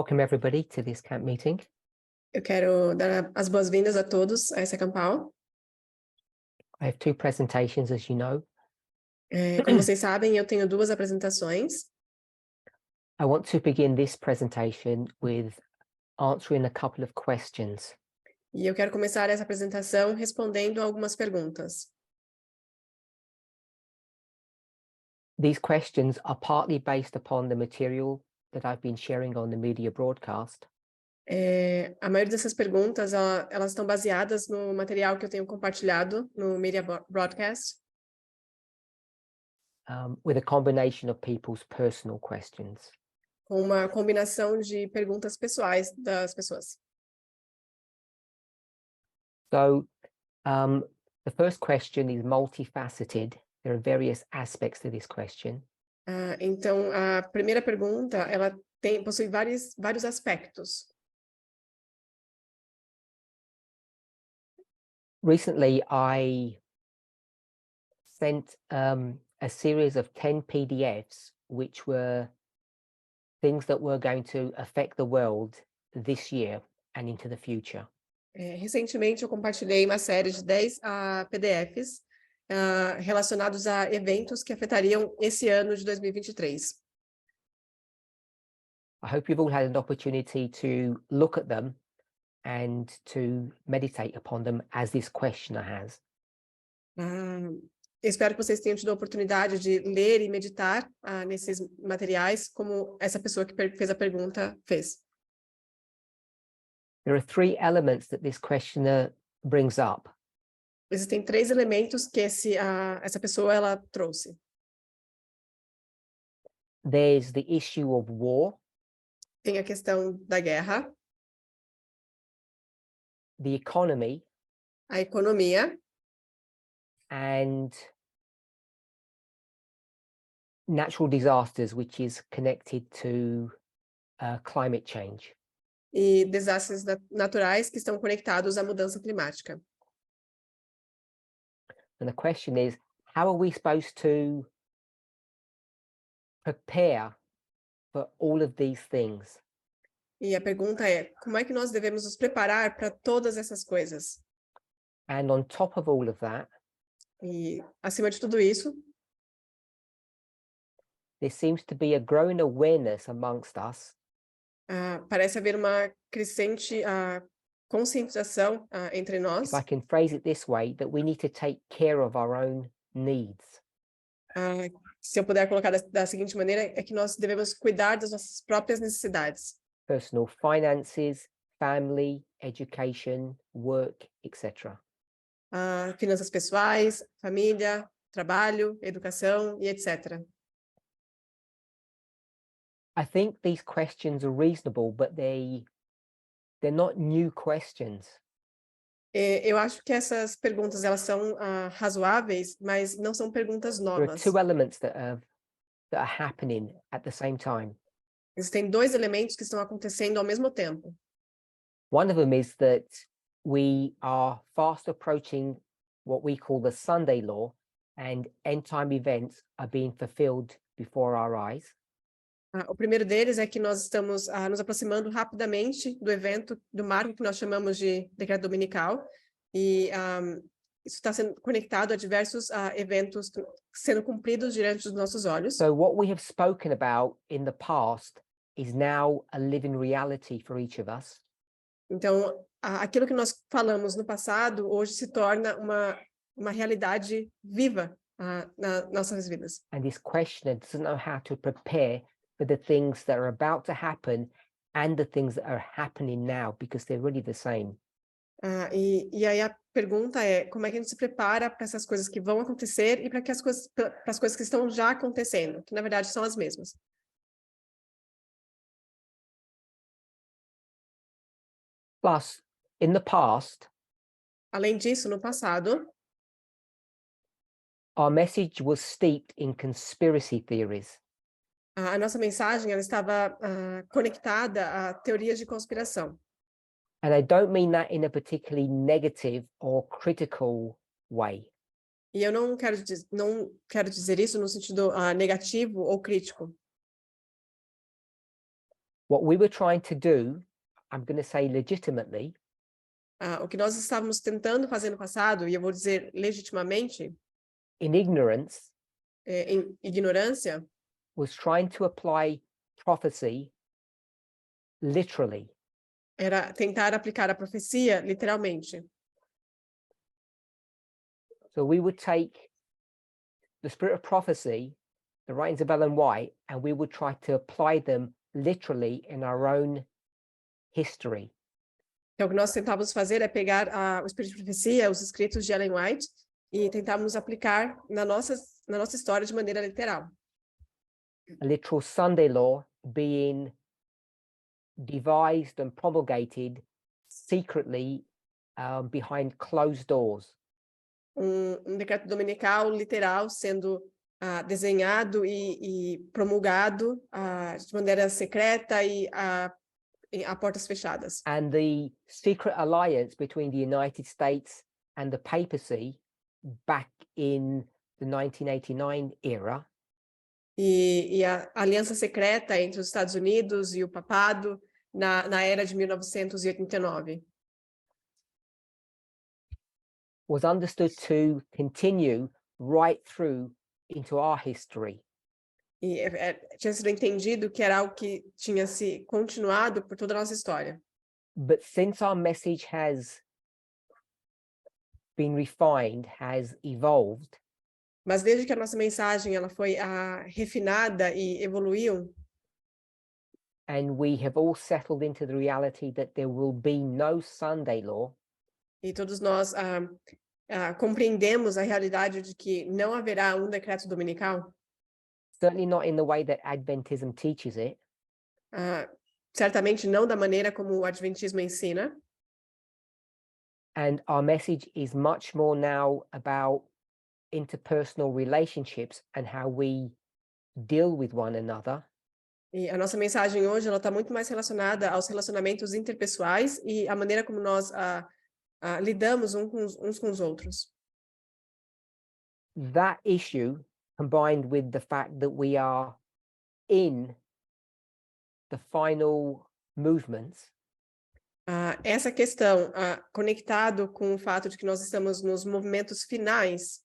Welcome everybody to this camp meeting. Eu quero dar as boas-vindas a todos a essa Campal. I have two presentations, as you know. Como vocês sabem, eu tenho duas apresentações. I want to begin this presentation with answering a couple of questions. E eu quero começar essa apresentação respondendo algumas perguntas. These questions are partly based upon the material that I've been sharing on the media broadcast. A maioria dessas perguntas, elas estão baseadas no material que eu tenho compartilhado no media broadcast. With a combination of people's personal questions. Com uma combinação de perguntas pessoais das pessoas. So, the first question is multifaceted. There are various aspects to this question. Então, a primeira pergunta, ela possui vários aspectos. Recently, I sent a series of 10 PDFs, which were things that were going to affect the world this year and into the future. Recentemente, eu compartilhei uma série de 10 PDFs relacionados a eventos que afetariam esse ano de 2023. I hope you've all had an opportunity to look at them and to meditate upon them as this questioner has. Espero que vocês tenham tido a oportunidade de ler e meditar nesses materiais, como essa pessoa que fez a pergunta fez. There are three elements that this questioner brings up. Existem três elementos que essa pessoa ela trouxe. There's the issue of war. Tem a questão da guerra, The economy, a economia and natural disasters, which is connected to climate change. e desastres naturais que estão conectados à mudança climática. And the question is, how are we supposed to prepare for all of these things? E a pergunta é, como é que nós devemos nos preparar para todas essas coisas? And on top of all of that, E, acima de tudo isso, there seems to be a growing awareness amongst us parece haver uma crescente conscientização entre nós. if I can phrase it this way, that we need to take care of our own needs. Se eu puder colocar da seguinte maneira, é que nós devemos cuidar das nossas próprias necessidades. Personal finances, family, education, work, etc. Finanças pessoais, família, trabalho, educação e etc. I think these questions are reasonable, but they're not new questions. Eu acho que essas perguntas elas são razoáveis, mas não são perguntas There are novas. two elements that are happening at the same time. Existem dois elementos que estão acontecendo ao mesmo tempo. One of them is that we are fast approaching what we call the Sunday law, and end time events are being fulfilled before our eyes. O primeiro deles é que nós estamos nos aproximando rapidamente do evento, do marco que nós chamamos de decreto dominical, e isso está sendo conectado a diversos eventos sendo cumpridos diante dos nossos olhos. So what we have spoken about in the past is now a living reality for each of us. Então, aquilo que nós falamos no passado, hoje se torna uma realidade viva nas nossas vidas. And this questioner doesn't know how to prepare for the things that are about to happen and the things that are happening now, because they're really the same. E aí a pergunta é, como é que a gente se prepara para essas coisas que vão acontecer e para as coisas que estão já acontecendo, que na verdade são as mesmas. Plus, in the past, Além disso, no passado, our message was steeped in conspiracy theories. a nossa mensagem ela estava conectada a teorias de conspiração. And I don't mean that in a particularly negative or critical way. E eu não quero dizer isso no sentido negativo ou crítico. What we were trying to do, I'm going to say legitimately, O que nós estávamos tentando fazer no passado, e eu vou dizer legitimamente, in ignorance, em ignorância, was trying to apply prophecy literally. era tentar aplicar a profecia literalmente. So we would take the spirit of prophecy, the writings of Ellen White, and we would try to apply them literally in our own history. Então, o que nós tentávamos fazer é pegar o espírito de profecia, os escritos de Ellen White, e tentávamos aplicar na nossa história de maneira literal. A literal Sunday law being devised and promulgated secretly behind closed doors. Decreto dominical literal sendo desenhado e promulgado de maneira secreta e a portas fechadas. And the secret alliance between the United States and the papacy back in the 1989 era E a aliança secreta entre os Estados Unidos e o papado na era de 1989. was understood to continue right through into our history. E tinha sido entendido que era algo que tinha se continuado por toda a nossa história. But since our message has been refined, has evolved, Mas desde que a nossa mensagem ela foi refinada e evoluiu, and we have all settled into the reality that there will be no Sunday law, e todos nós compreendemos a realidade de que não haverá decreto dominical, certainly not in the way that Adventism teaches it, certamente não da maneira como o Adventismo ensina, and our message is much more now about interpersonal relationships and how we deal with one another. e a nossa mensagem hoje ela está muito mais relacionada aos relacionamentos interpessoais e a maneira como nós lidamos uns com os outros. That issue, combined with the fact that we are in the final movements, Essa questão, conectado com o fato de que nós estamos nos movimentos finais,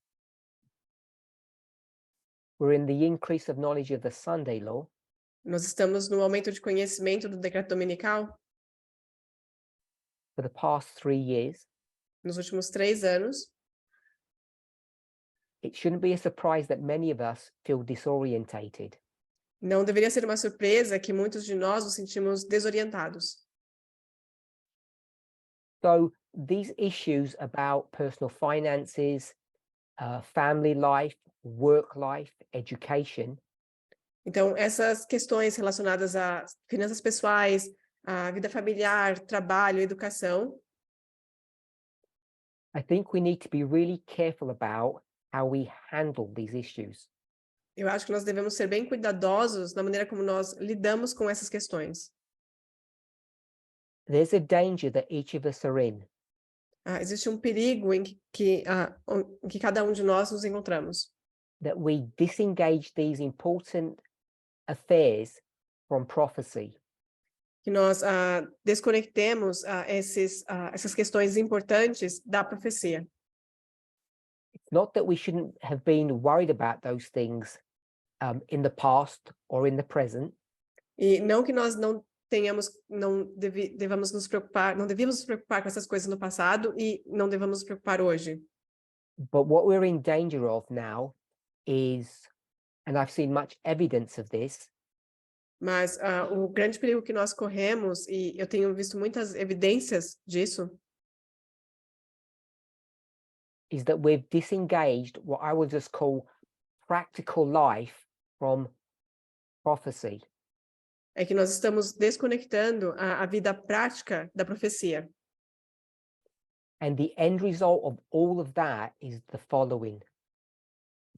we're in the increase of knowledge of the Sunday law, nós estamos no aumento de conhecimento do decreto dominical for the past 3 years. nos últimos 3 anos. It shouldn't be a surprise that many of us feel disorientated. Não deveria ser uma surpresa que muitos de nós nos sentimos desorientados. So these issues about personal finances, family life, work life, education, Então, essas questões relacionadas a finanças pessoais, a vida familiar, trabalho, educação, I think we need to be really careful about how we handle these issues. eu acho que nós devemos ser bem cuidadosos na maneira como nós lidamos com essas questões. There's a danger that each of us are in, Existe perigo em que cada de nós nos encontramos. that we disengage these important affairs from prophecy. Que nós desconectemos essas questões importantes da profecia. It's not that we shouldn't have been worried about those things in the past or in the present, E não que nós não devíamos nos preocupar com essas coisas no passado e não devamos nos preocupar hoje. but what we're in danger of now is, and I've seen much evidence of this, Mas o grande perigo que nós corremos, e eu tenho visto muitas evidências disso, is that we've disengaged what I would just call practical life from prophecy. é que nós estamos desconectando a vida prática da profecia. And the end result of all of that is the following.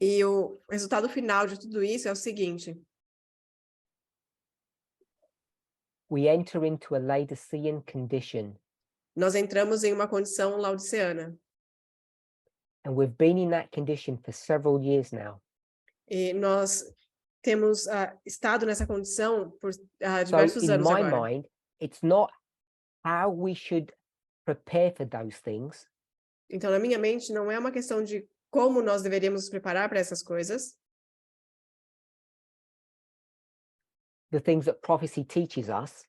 E o resultado final de tudo isso é o seguinte: We enter into a Laodicean condition, nós entramos em uma condição laodiceana. and we've been in that condition for several years now. E nós temos estado nessa condição por So diversos in anos my agora. mind, it's not how we should prepare for those things, Então, na minha mente, não é uma questão de como nós deveríamos nos preparar para essas coisas, the things that prophecy teaches us,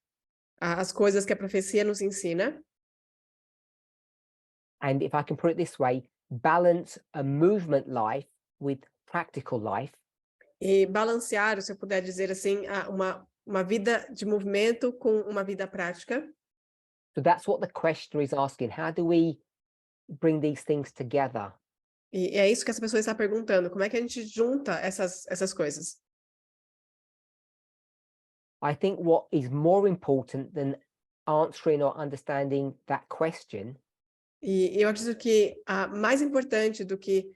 as coisas que a profecia nos ensina, and if I can put it this way, balance a movement life with practical life, e balancear, se eu puder dizer assim, uma vida de movimento com uma vida prática. so that's what the questioner is asking. How do we bring these things together? E é isso que essa pessoa está perguntando, como é que a gente junta essas coisas? I think what is more important than answering or understanding that question E eu acredito que mais importante do que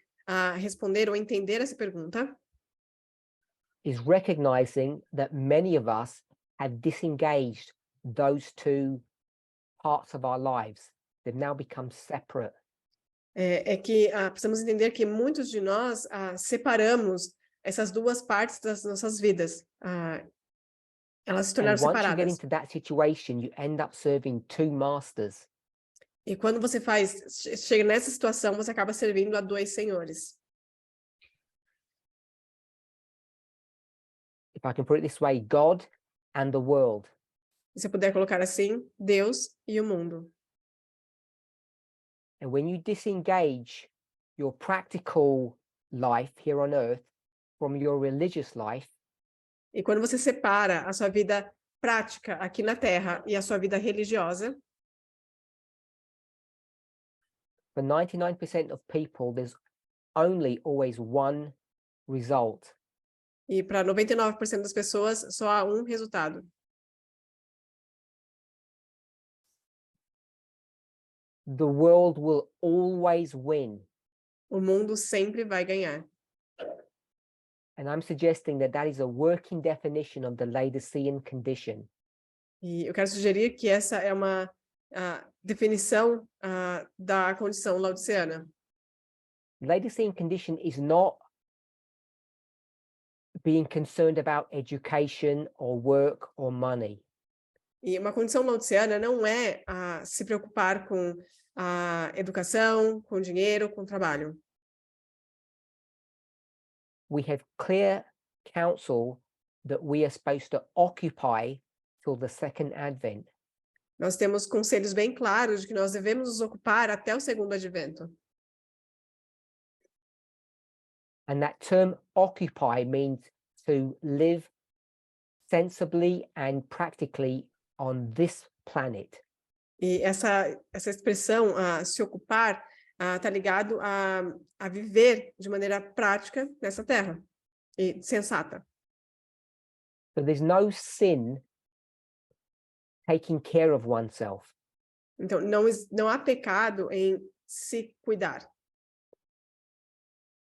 responder ou entender essa pergunta is recognizing that many of us have disengaged those two parts of our lives. They've now become separate. é que precisamos entender que muitos de nós separamos essas duas partes das nossas vidas. Elas se tornaram And once you get separadas. into that situation, you end up serving two masters. E quando você chega nessa situação, você acaba servindo a dois senhores. If I can put it this way, God and the world. Se você puder colocar assim, Deus e o mundo. And when you disengage your practical life here on earth from your religious life, E quando você separa a sua vida prática aqui na Terra e a sua vida religiosa, for 99% of people, there's only always one result. e para 99% das pessoas, só há um resultado. The world will always win. O mundo sempre vai ganhar. And I'm suggesting that that is a working definition of the Laodicean condition. E eu quero sugerir que essa é uma definição da condição laodiceana. Laodicean condition is not being concerned about education or work or money. E uma condição laodiceana não é se preocupar com a educação, com dinheiro, com trabalho. We have clear counsel that we are supposed to occupy till the second advent. Nós temos conselhos bem claros de que nós devemos nos ocupar até o segundo advento. And that term occupy means to live sensibly and practically on this planet. E essa expressão, se ocupar, está ligado a viver de maneira prática nessa terra e sensata. So there's no sin taking care of oneself. Então, não há pecado em se cuidar.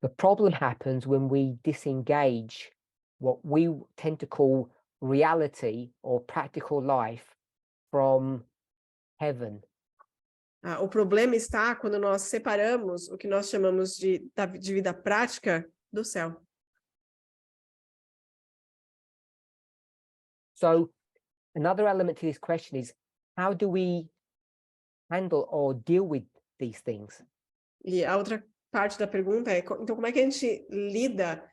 The problem happens when we disengage what we tend to call reality or practical life from heaven. O problema está quando nós separamos o que nós chamamos de vida prática do céu. So another element to this question is, how do we handle or deal with these things? E a outra parte da pergunta é, então, como é que a gente lida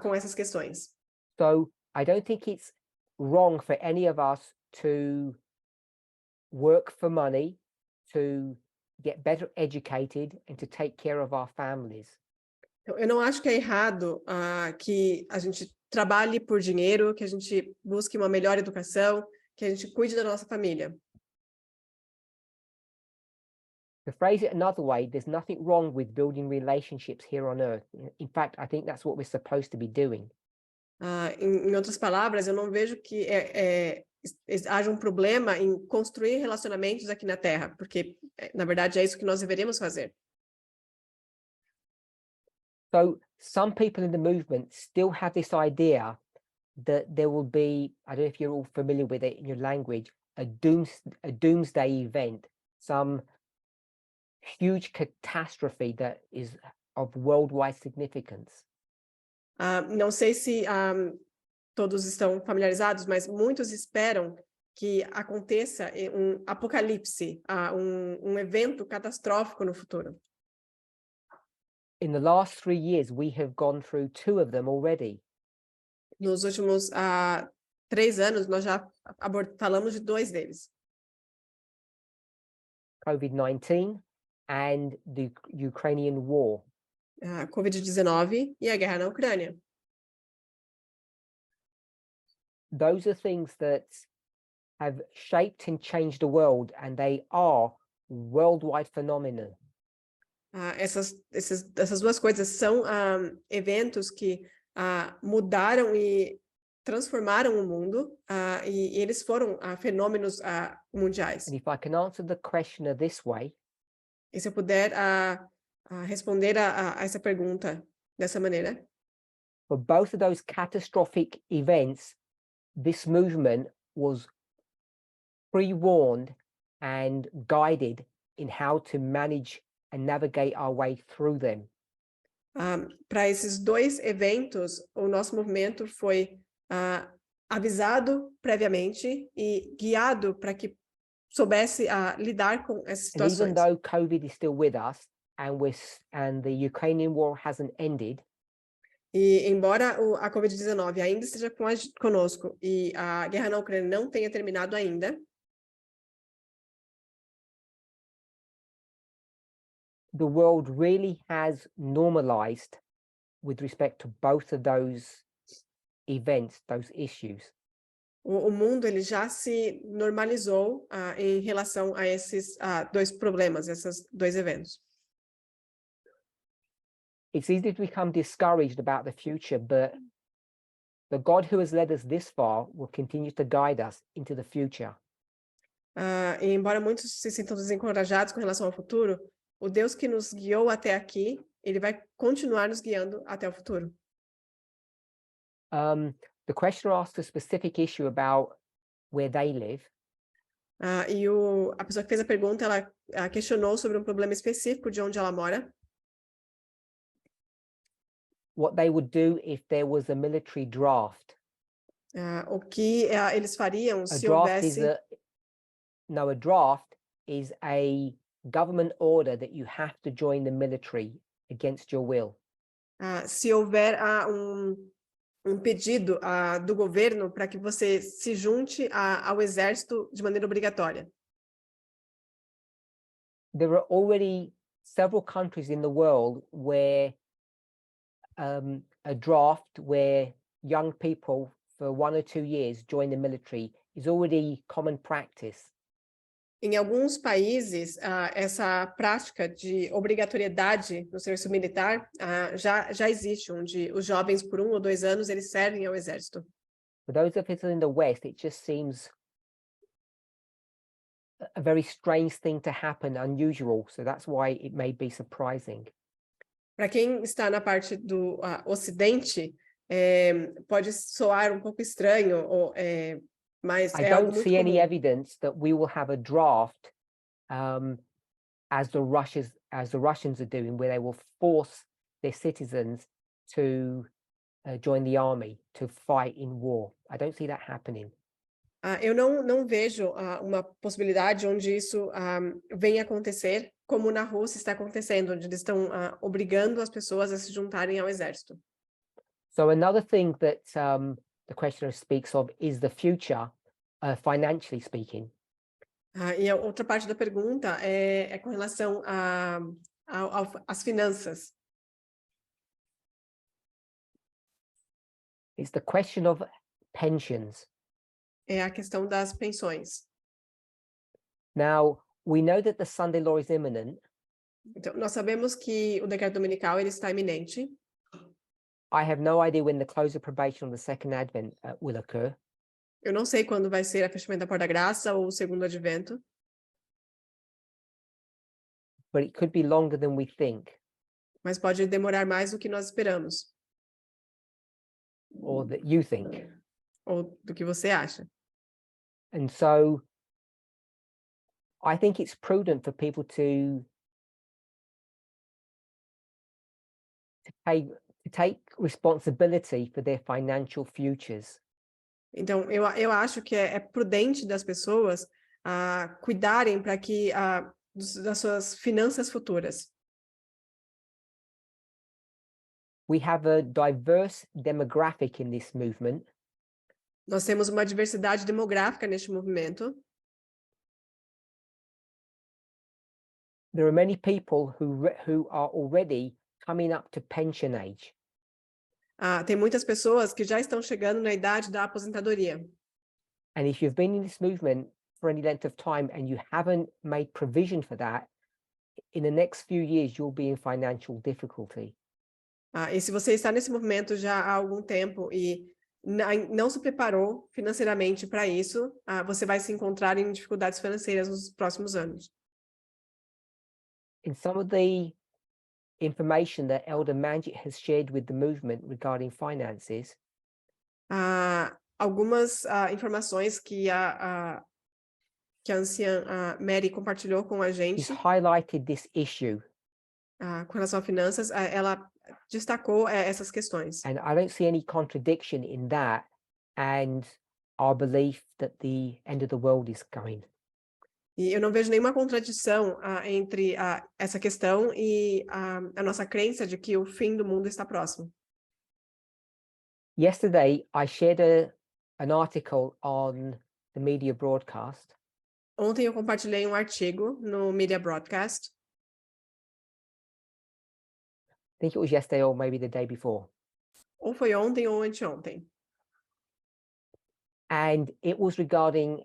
com essas questões? So I don't think it's wrong for any of us to work for money, to get better educated and to take care of our families. Então, eu não acho que é errado que a gente trabalhe por dinheiro, que a gente busque uma melhor educação, que a gente cuide da nossa família. To phrase it another way, there's nothing wrong with building relationships here on earth. In fact, I think that's what we're supposed to be doing. Em outras palavras, eu não vejo que haja um problema em construir relacionamentos aqui na Terra, porque, na verdade, é isso que nós deveríamos fazer. So some people in the movement still have this idea that there will be, I don't know if you're all familiar with it in your language, a doomsday event, some huge catastrophe that is of worldwide significance. Não sei se todos estão familiarizados, mas muitos esperam que aconteça apocalipse, evento catastrófico no futuro. In the last 3 years, we have gone through 2 of them already. Nos últimos 3 anos, nós já falamos de 2 deles. COVID-19 and the Ukrainian war. A Covid-19 e a guerra na Ucrânia. Those are things that have shaped and changed the world, and they are worldwide phenomenon. Essas 2 coisas são eventos que mudaram e transformaram o mundo, e eles foram fenômenos mundiais. And if I can answer the question this way, E se eu puder responder a essa pergunta dessa maneira, for both of those catastrophic events, this movement was pre-warned and guided in how to manage and navigate our way through them. Para esses 2 eventos, o nosso movimento foi avisado previamente e guiado para que soubesse lidar com essas And even situações. though COVID is still with us and the Ukrainian war hasn't ended, E embora a Covid-19 ainda esteja conosco e a guerra na Ucrânia não tenha terminado ainda, the world really has normalized with respect to both of those events, those issues. o mundo ele já se normalizou em relação a esses 2 problemas, esses 2 eventos. It's easy to become discouraged about the future, but the God who has led us this far will continue to guide us into the future. E embora muitos se sintam desencorajados com relação ao futuro, o Deus que nos guiou até aqui, ele vai continuar nos guiando até o futuro. The questioner asked a specific issue about where they live. E a pessoa que fez a pergunta, ela questionou sobre um problema específico de onde ela mora. What they would do if there was a military draft. O que eles fariam A se draft is houvesse... a draft is a government order that you have to join the military against your will. Se houver um pedido do governo para que você se junte ao exército de maneira obrigatória. There are already several countries in the world where a draft where young people for 1 or 2 years join the military is already common practice. Em alguns países, essa prática de obrigatoriedade no serviço militar já existe, onde os jovens, por 1 ou 2 anos, eles servem ao exército. For those of us in the West, it just seems a very strange thing to happen, unusual. So that's why it may be surprising. Para quem está na parte do Ocidente, pode soar um pouco estranho, mas I algo don't muito see any comum. evidence that we will have a draft as the Russians are doing, where they will force their citizens to join the army to fight in war. I don't see that happening. Eu não vejo uma possibilidade onde isso venha acontecer, como na Rússia está acontecendo, onde eles estão obrigando as pessoas a se juntarem ao exército. So another thing that the questioner speaks of is the future, financially speaking. E a outra parte da pergunta é com relação às finanças. It's the question of pensions. É a questão das pensões. Now, we know that the Sunday law is imminent. Então, nós sabemos que o decreto dominical ele está iminente. I have no idea when the close of probation on the second advent will occur. Eu não sei quando vai ser a fechamento da porta da graça ou o segundo advento. But it could be longer than we think. Mas pode demorar mais do que nós esperamos. Or that you think. Ou do que você acha. And so I think it's prudent for people to take responsibility for their financial futures. Então, eu acho que é prudente das pessoas cuidarem para que das suas finanças futuras. We have a diverse demographic in this movement. Nós temos uma diversidade demográfica neste movimento. There are many people who are already coming up to pension age. Tem muitas pessoas que já estão chegando na idade da aposentadoria. And if you've been in this movement for any length of time and you haven't made provision for that, in the next few years, you'll be in financial difficulty. E se você está nesse movimento já há algum tempo e não se preparou financeiramente para isso, você vai se encontrar em dificuldades financeiras nos próximos anos. In some of the information that Elder Manjit has shared with the movement regarding finances, algumas informações que a anciã Mary compartilhou com a he's gente highlighted this issue. com relação a finanças, ela destacou essas questões. And I don't see any contradiction in that and our belief that the end of the world is coming. E eu não vejo nenhuma contradição entre essa questão e a nossa crença de que o fim do mundo está próximo. Yesterday, I shared an article on the media broadcast. Ontem eu compartilhei um artigo no Media Broadcast. I think it was yesterday or maybe the day before. Ou foi ontem ou anteontem. And it was regarding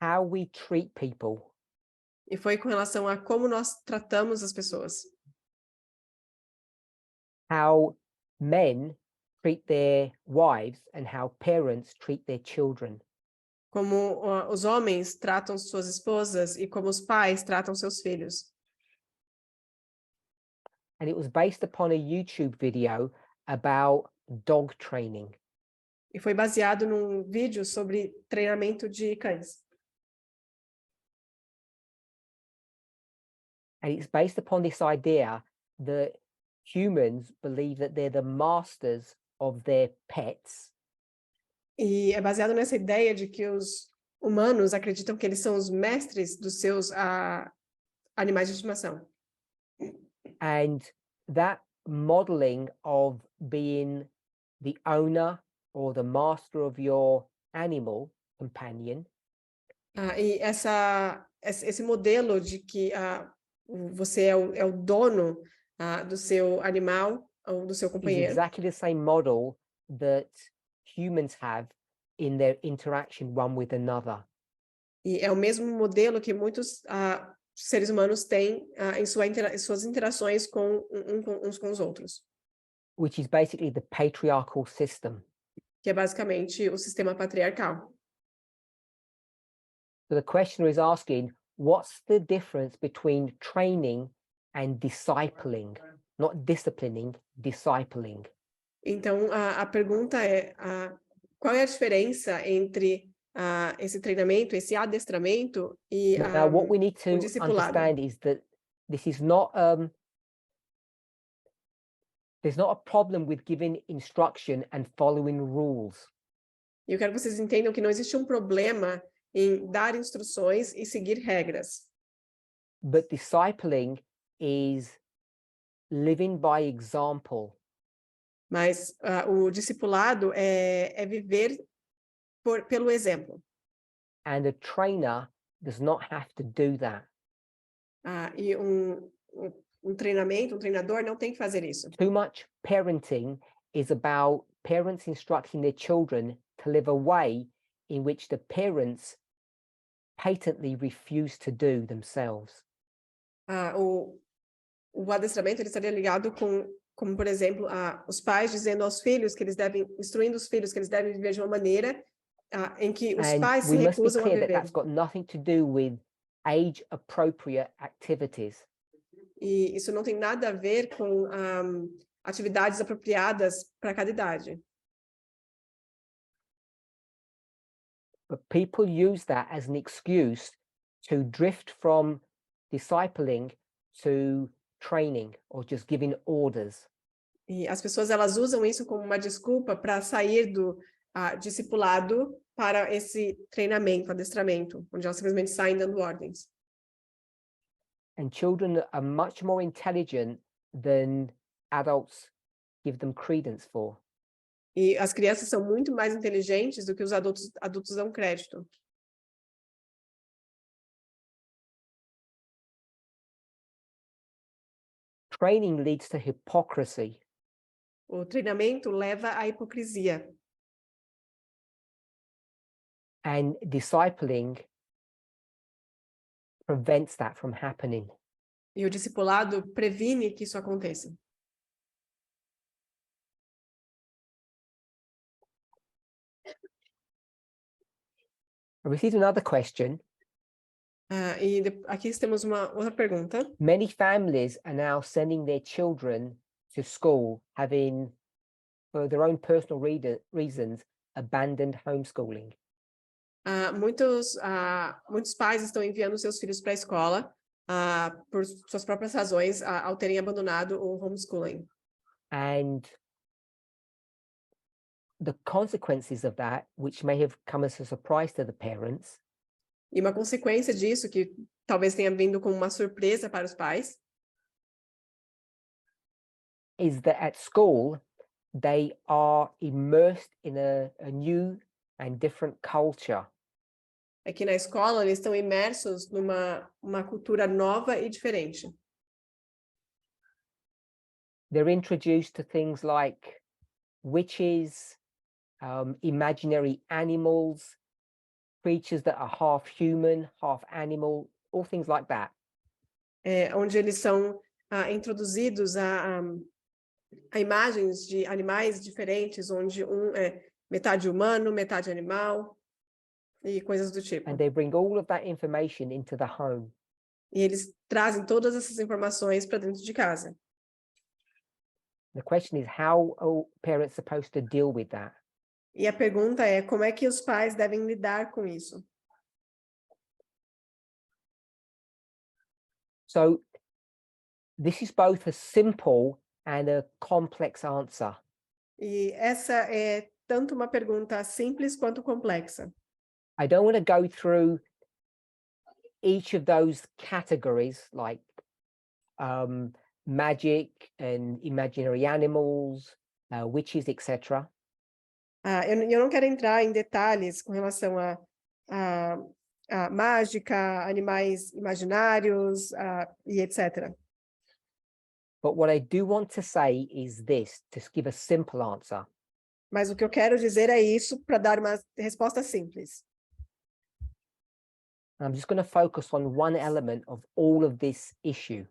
how we treat people. E foi com relação a como nós tratamos as pessoas. How men treat their wives and how parents treat their children. Como os homens tratam suas esposas e como os pais tratam seus filhos. And it was based upon a YouTube video about dog training. E foi baseado num vídeo sobre treinamento de cães. And it's based upon this idea that humans believe that they're the masters of their pets. E é baseado nessa ideia de que os humanos acreditam que eles são os mestres dos seus animais de estimação. And that modeling of being the owner or the master of your animal companion E esse modelo de que você é o dono do seu animal ou do seu is companheiro exactly the same model that humans have in their interaction one with another. e é o mesmo modelo que muitos seres humanos têm em suas interações uns com os outros, Which is basically the patriarchal system. que é basicamente o sistema patriarcal. So the questioner is asking, what's the difference between training and discipling? Not disciplining, discipling. Então, a pergunta é, qual é a diferença entre esse treinamento, esse adestramento e Now, what we need o to discipulado? understand is that this is not, there's not a problem with giving instruction and following rules. E eu quero que vocês entendam que não existe um problema em dar instruções e seguir regras. But discipling is living by example. Mas o discipulado é viver pelo exemplo. And a trainer does not have to do that. E um treinador não tem que fazer isso. Too much parenting is about parents instructing their children to live a way in which the parents patently refuse to do themselves. O adestramento ele estaria ligado como, por exemplo, os pais dizendo aos filhos que eles devem, instruindo os filhos que eles devem viver de uma maneira em que os pais se we must be recusam a clear that viver. that's got nothing to do with age-appropriate activities. E isso não tem nada a ver com atividades apropriadas para cada idade. But people use that as an excuse to drift from discipling to training or just giving orders. E as pessoas elas usam isso como uma desculpa para sair discipulado para esse treinamento, adestramento, onde elas simplesmente saem dando ordens. And children are much more intelligent than adults give them credence for. E as crianças são muito mais inteligentes do que os adultos dão crédito. Training leads to hypocrisy. O treinamento leva à hipocrisia. And discipling prevents that from happening. E o discipulado previne que isso aconteça. I received another question. Aqui temos uma outra pergunta. Many families are now sending their children to school, having, for their own personal reasons, abandoned homeschooling. Muitos pais estão enviando seus filhos para a escola por suas próprias razões, ao terem abandonado o homeschooling. And the consequences of that, which may have come as a surprise to the parents, E uma consequência disso, que talvez tenha vindo como uma surpresa para os pais, is that at school, they are immersed in a new and different culture. é que na escola eles estão imersos numa cultura nova e diferente. They're introduced to things like witches, imaginary animals, creatures that are half human, half animal, all things like that. Onde eles são introduzidos a imagens de animais diferentes, onde um é metade humano, metade animal, e coisas do tipo. And they bring all of that information into the home. E eles trazem todas essas informações para dentro de casa. The question is, how are parents supposed to deal with that? E a pergunta é, como é que os pais devem lidar com isso? So this is both a simple and a complex answer. E essa é tanto uma pergunta simples quanto complexa. I don't want to go through each of those categories, like magic and imaginary animals, witches, etc. Eu não quero entrar em detalhes com relação a mágica, animais imaginários e etc. But what I do want to say is this, to give a simple answer. Mas o que eu quero dizer é isso para dar uma resposta simples. I'm just going to focus on one element of all of this issue.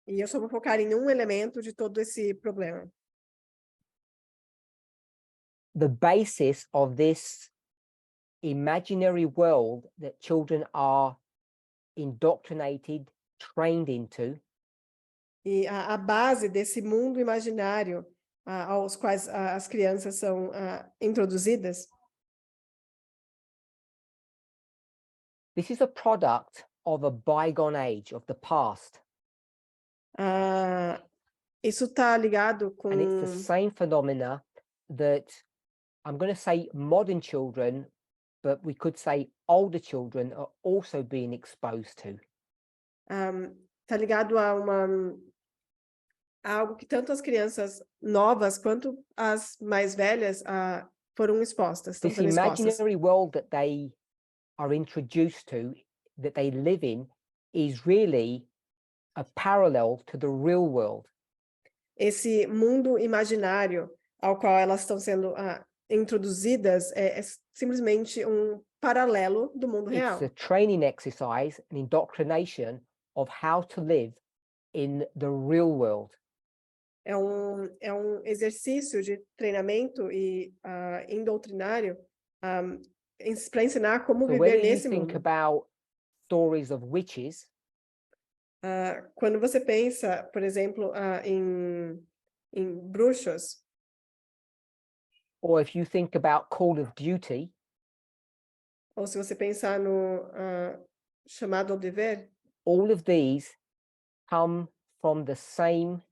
E eu só vou focar em um elemento de todo esse problema. The basis of this imaginary world that children are indoctrinated, trained into, E a base desse mundo imaginário aos quais as crianças são introduzidas, this is a product of a bygone age, of the past. isso está ligado com... And it's the same phenomena that I'm going to say modern children, but we could say older children are also being exposed to. Está ligado a algo que tanto as crianças novas quanto as mais velhas foram expostas, estão This sendo expostas. imaginary world that they are introduced to, that they live in, is really a parallel to the real world. Esse mundo imaginário ao qual elas estão sendo introduzidas é simplesmente um paralelo do mundo real. It's a training exercise, an indoctrination of how to live in the real world. É um exercício de treinamento e indoutrinário para ensinar como So viver whether you nesse think mundo. about stories of witches, Quando você pensa, por exemplo, em bruxos, or if you think about Call of Duty, ou se você pensar no chamado ao dever, all of these come from the same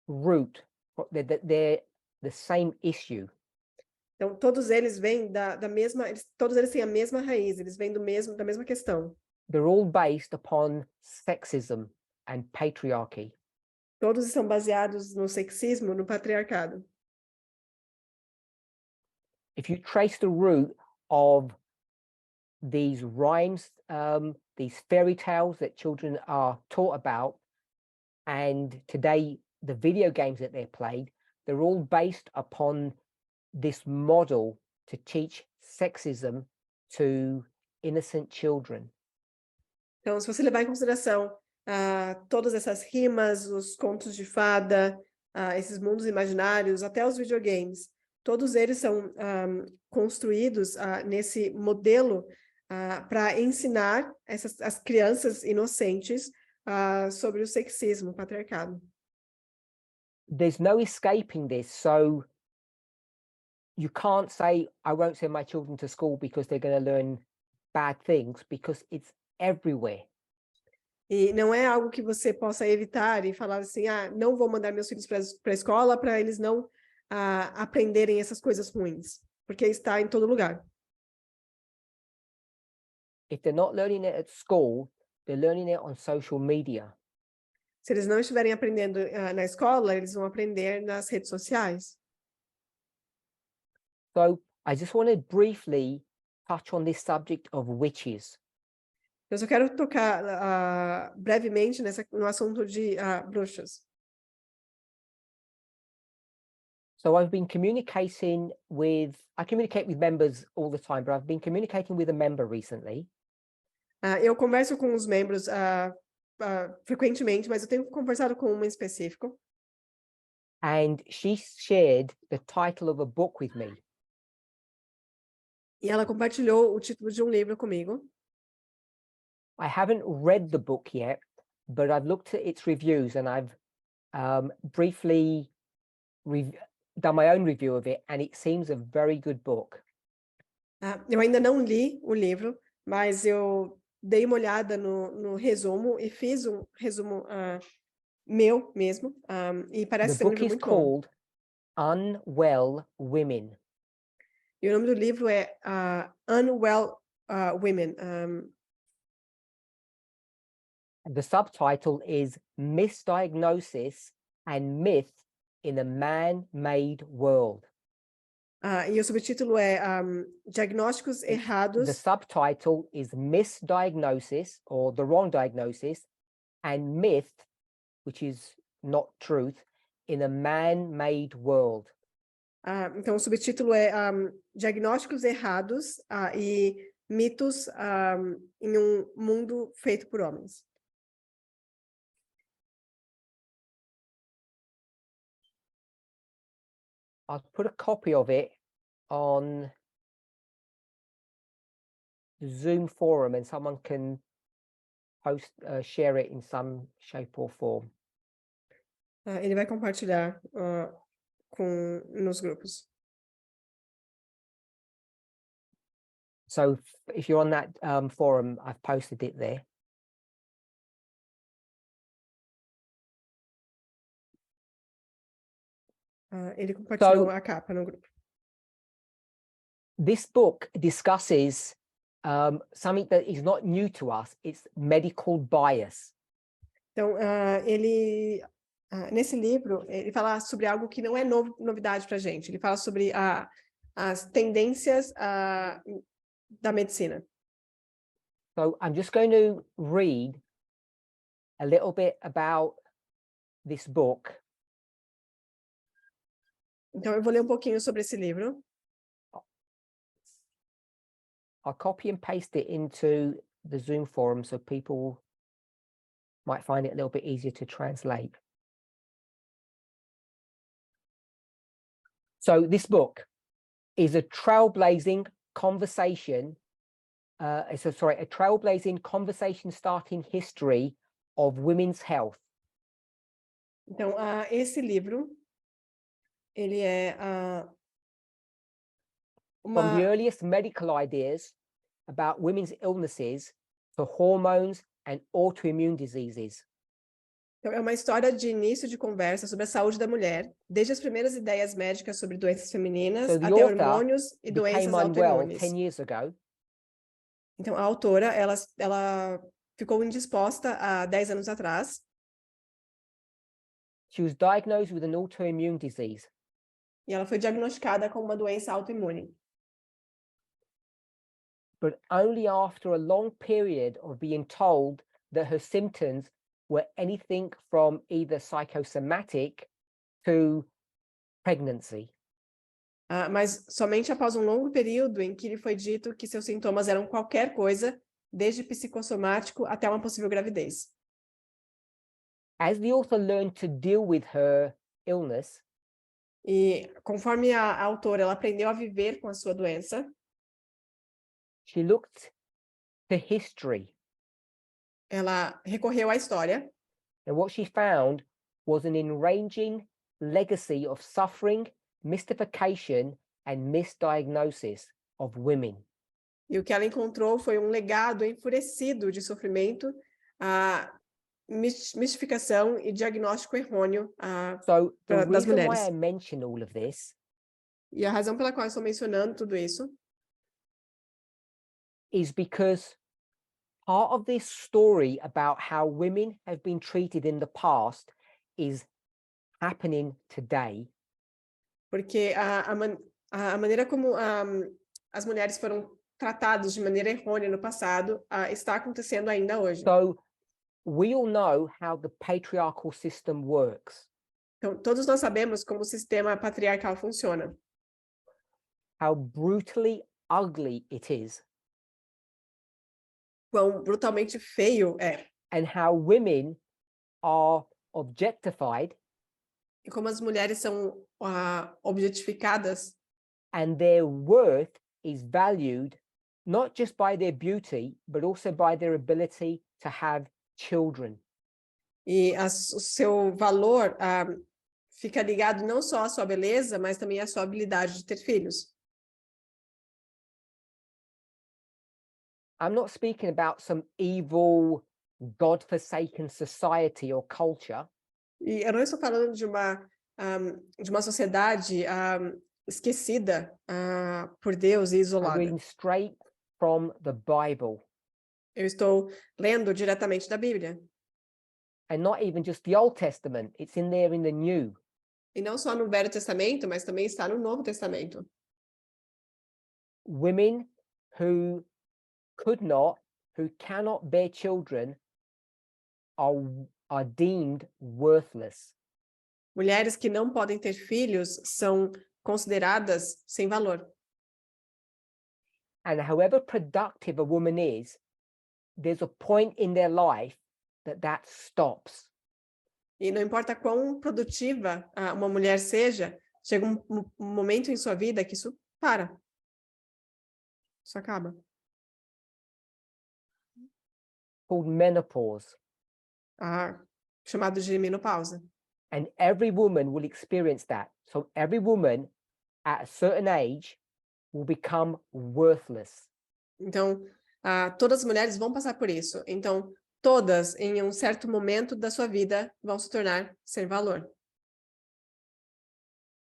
root, they're the same issue. Então, todos eles vêm da mesma, todos eles têm a mesma raiz, eles vêm da mesma questão. They're all based upon sexism and patriarchy. Todos estão baseados no sexismo, no patriarcado. If you trace the root of these rhymes, these fairy tales that children are taught about, and today the video games that they're played, they're all based upon this model to teach sexism to innocent children. Então, se você levar em consideração todas essas rimas, os contos de fada, esses mundos imaginários, até os videogames, todos eles são construídos nesse modelo para ensinar as crianças inocentes sobre o sexismo, o patriarcado. There's no escaping this, so you can't say, I won't send my children to school because they're going to learn bad things, because it's everywhere. E não é algo que você possa evitar e falar assim, não vou mandar meus filhos para a escola para eles não aprenderem essas coisas ruins, porque está em todo lugar. If they're not learning it at school, they're learning it on social media. Se eles não estiverem aprendendo na escola, eles vão aprender nas redes sociais. So I just want to briefly touch on this subject of witches. Eu só quero tocar brevemente no assunto de bruxas. So I've been communicating I communicate with members all the time, but I've been communicating with a member recently. Eu converso com os membros frequentemente, mas eu tenho conversado com uma em específico. And she shared the title of a book with me. E ela compartilhou o título de um livro comigo. I haven't read the book yet, but I've looked at its reviews and I've briefly done my own review of it, and it seems a very good book. Eu ainda não li o livro, mas eu dei uma olhada no resumo e fiz um resumo meu mesmo, e parece ser um livro muito bom. The book is called Unwell Women. E o nome do livro é Unwell Women. The subtitle is Misdiagnosis and Myth in a Man-Made World. E o subtítulo é Diagnósticos Errados. The subtitle is Misdiagnosis, or the Wrong Diagnosis, and Myth, which is not truth, in a Man-Made World. Então, o subtítulo é Diagnósticos Errados e Mitos em um Mundo Feito por Homens. I've put a copy of it on the Zoom forum, and someone can share it in some shape or form. Ele vai compartilhar nos grupos. So if you're on that forum, I've posted it there. Ele compartilhou a capa no grupo. This book discusses something that is not new to us. It's medical bias. Então, nesse livro, ele fala sobre algo que não é novidade para a gente. Ele fala sobre as tendências da medicina. So I'm just going to read a little bit about this book. Então, eu vou ler um pouquinho sobre esse livro. I'll copy and paste it into the Zoom forum so people might find it a little bit easier to translate. So this book is a trailblazing conversation. A trailblazing conversation starting history of women's health. Então, esse livro, ele é From the earliest medical ideas about women's illnesses to hormones and autoimmune diseases. Então, é uma história de início de conversa sobre a saúde da mulher, desde as primeiras ideias médicas sobre doenças femininas So the até author hormônios e became doenças unwell autoimunes. 10 years ago. Então, a autora, ela ficou indisposta há 10 anos atrás. She was diagnosed with an autoimmune disease. E ela foi diagnosticada com uma doença autoimune. But only after a long period of being told that her symptoms were anything from either psychosomatic to pregnancy. Mas somente após um longo período em que lhe foi dito que seus sintomas eram qualquer coisa, desde psicossomático até uma possível gravidez. As the author learned to deal with her illness, E conforme a autora ela aprendeu a viver com a sua doença, she looked to history. ela recorreu à história. And what she found was an enraging legacy of suffering, mystification, and misdiagnosis of women. E o que ela encontrou foi um legado enfurecido de sofrimento, mistificação e diagnóstico errôneo So the das reason why mulheres. I mention all of this E a razão pela qual eu estou mencionando tudo isso is because part of this story about how women have been treated in the past is happening today. porque a maneira como as mulheres foram tratadas de maneira errônea no passado está acontecendo ainda hoje. So we all know how the patriarchal system works, Então, todos nós sabemos como o sistema patriarcal funciona, how brutally ugly it is, quão brutalmente feio é, and how women are objectified e como as mulheres são objetificadas and their worth is valued not just by their beauty, but also by their ability to have children. e o seu valor fica ligado não só à sua beleza, mas também à sua habilidade de ter filhos. I'm not speaking about some evil, God-forsaken society or culture. E eu não estou falando de uma sociedade esquecida por Deus e I'm isolada. reading straight from the Bible, Eu estou lendo diretamente da Bíblia. and not even just the Old Testament, it's in there in the New. E não só no Velho Testamento, mas também está no Novo Testamento. Women who who cannot bear children are deemed worthless. Mulheres que não podem ter filhos são consideradas sem valor. And however productive a woman is, there's a point in their life that stops. E não importa quão produtiva uma mulher seja, chega um momento em sua vida que isso para. Isso acaba. Called menopause. Chamado de menopausa. And every woman will experience that. So every woman at a certain age will become worthless. Então, todas as mulheres vão passar por isso. Então, todas, em um certo momento da sua vida, vão se tornar sem valor.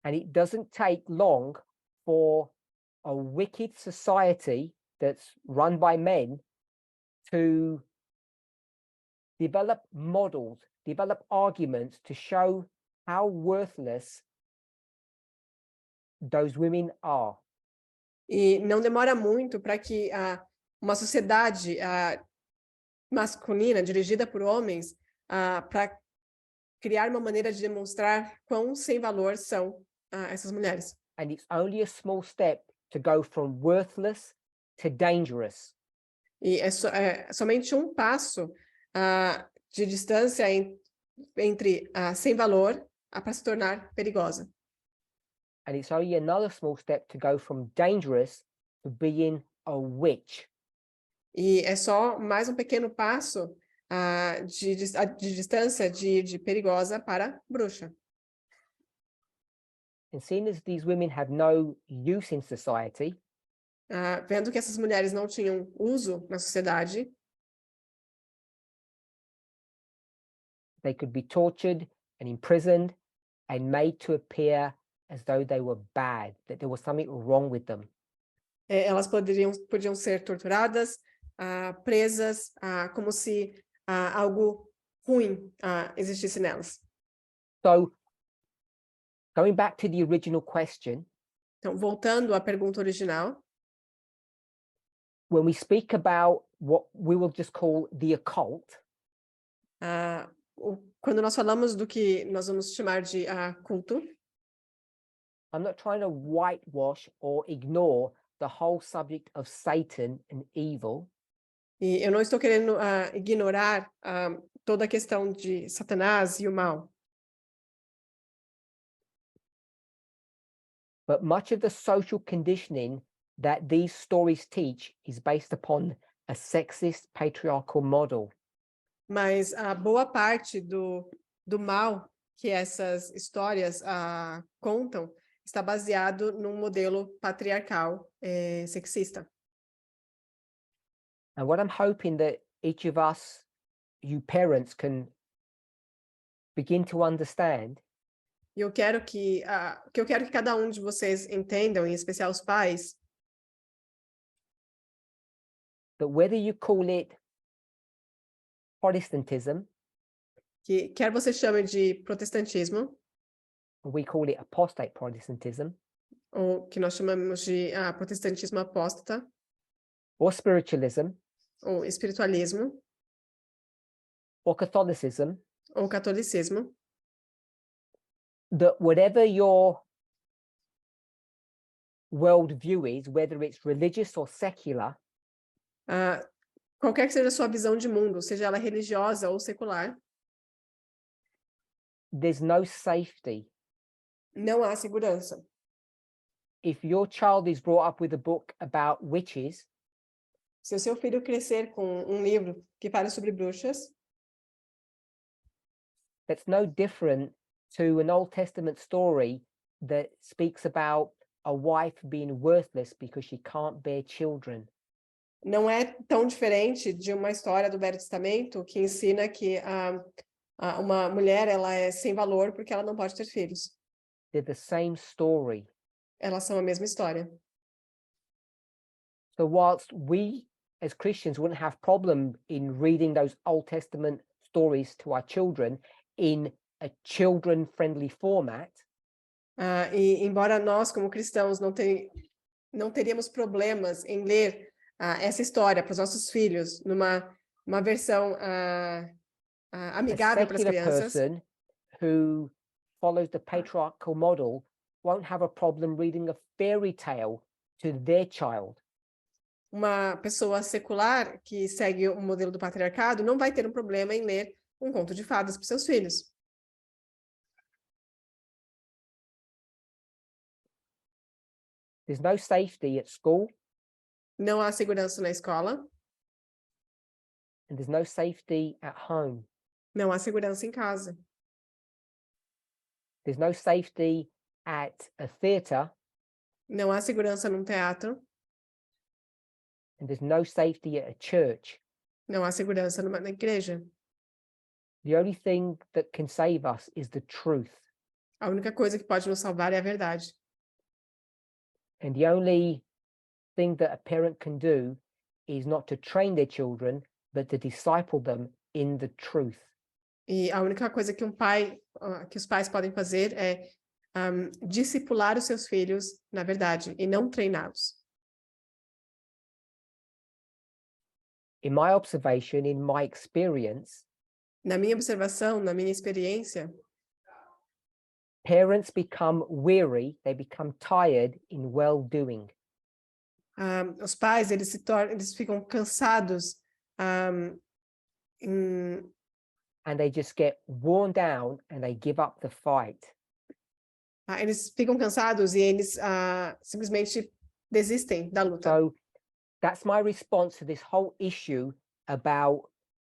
And it doesn't take long for a wicked society that's run by men to develop models, develop arguments to show how worthless those women are. E não demora muito para que uma sociedade masculina, dirigida por homens, para criar uma maneira de demonstrar quão sem valor são essas mulheres. And it's only a small step to go from worthless to dangerous. E é somente um passo de distância entre sem valor para se tornar perigosa. And it's only another small step to go from dangerous to being a witch. E é só mais um pequeno passo de distância de perigosa para bruxa. And seeing as these women have no use in society, vendo que essas mulheres não tinham uso na sociedade, they could be tortured and imprisoned and made to appear as though they were bad, that there was something wrong with them. Elas podiam ser torturadas, presas, como se algo ruim existisse nelas. So, going back to the original question, Então, voltando à pergunta original, when we speak about what we will just call the occult, quando nós falamos do que nós vamos chamar de culto, I'm not trying to whitewash or ignore the whole subject of Satan and evil. e eu não estou querendo ignorar toda a questão de Satanás e o mal, But much of the social conditioning that these stories teach is based upon a sexist patriarchal model. mas a boa parte do mal que essas histórias contam está baseado num modelo patriarcal sexista. And what I'm hoping that each of us, you parents, can begin to understand E eu quero que cada um de vocês entendam, em especial os pais, that whether you call it Protestantism, que quer você chame de protestantismo, or we call it apostate Protestantism, ou que nós chamamos de protestantismo apóstata, or spiritualism, ou espiritualismo, or Catholicism, ou catolicismo, that whatever your worldview is, whether it's religious or secular, qualquer que seja a sua visão de mundo, seja ela religiosa ou secular, there's no safety. não há segurança. If your child is brought up with a book about witches, Se o seu filho crescer com um livro que fala sobre bruxas, that's no different to an Old Testament story that speaks about a wife being worthless because she can't bear children. não é tão diferente de uma história do Velho Testamento que ensina que uma mulher ela é sem valor porque ela não pode ter filhos. They're the same story. Elas são a mesma história. So whilst we as Christians wouldn't have problem in reading those Old Testament stories to our children in a children-friendly format, E embora nós, como cristãos, não teríamos problemas em ler essa história para os nossos filhos numa versão a amigável para as secular crianças, person who follows the patriarchal model won't have a problem reading a fairy tale to their child. uma pessoa secular que segue o modelo do patriarcado não vai ter um problema em ler um conto de fadas para os seus filhos. There's no safety at school, Não há segurança na escola, and there's no safety at home. não há segurança em casa, There's no safety at a theatre, não há segurança num teatro, and there's no safety at a church. não há segurança na igreja. The only thing that can save us is the truth. A única coisa que pode nos salvar é a verdade. And the only thing that a parent can do is not to train their children, but to disciple them in the truth. E a única coisa que que os pais podem fazer é discipular os seus filhos na verdade e não treiná-los. In my observation, in my experience, Na minha observação, na minha experiência, parents become weary, they become tired in well-doing. Os pais eles ficam cansados And they just get worn down and they give up the fight. Eles ficam cansados e eles simplesmente desistem da luta. So that's my response to this whole issue about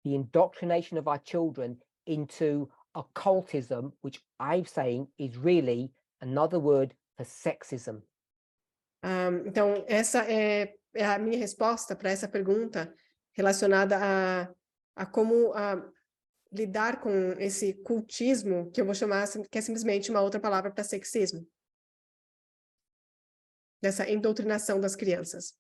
the indoctrination of our children into occultism, which I'm saying is really another word for sexism. Então, essa é a minha resposta para essa pergunta relacionada a como lidar com esse cultismo, que eu vou chamar, que é simplesmente uma outra palavra para sexismo, dessa doutrinação das crianças.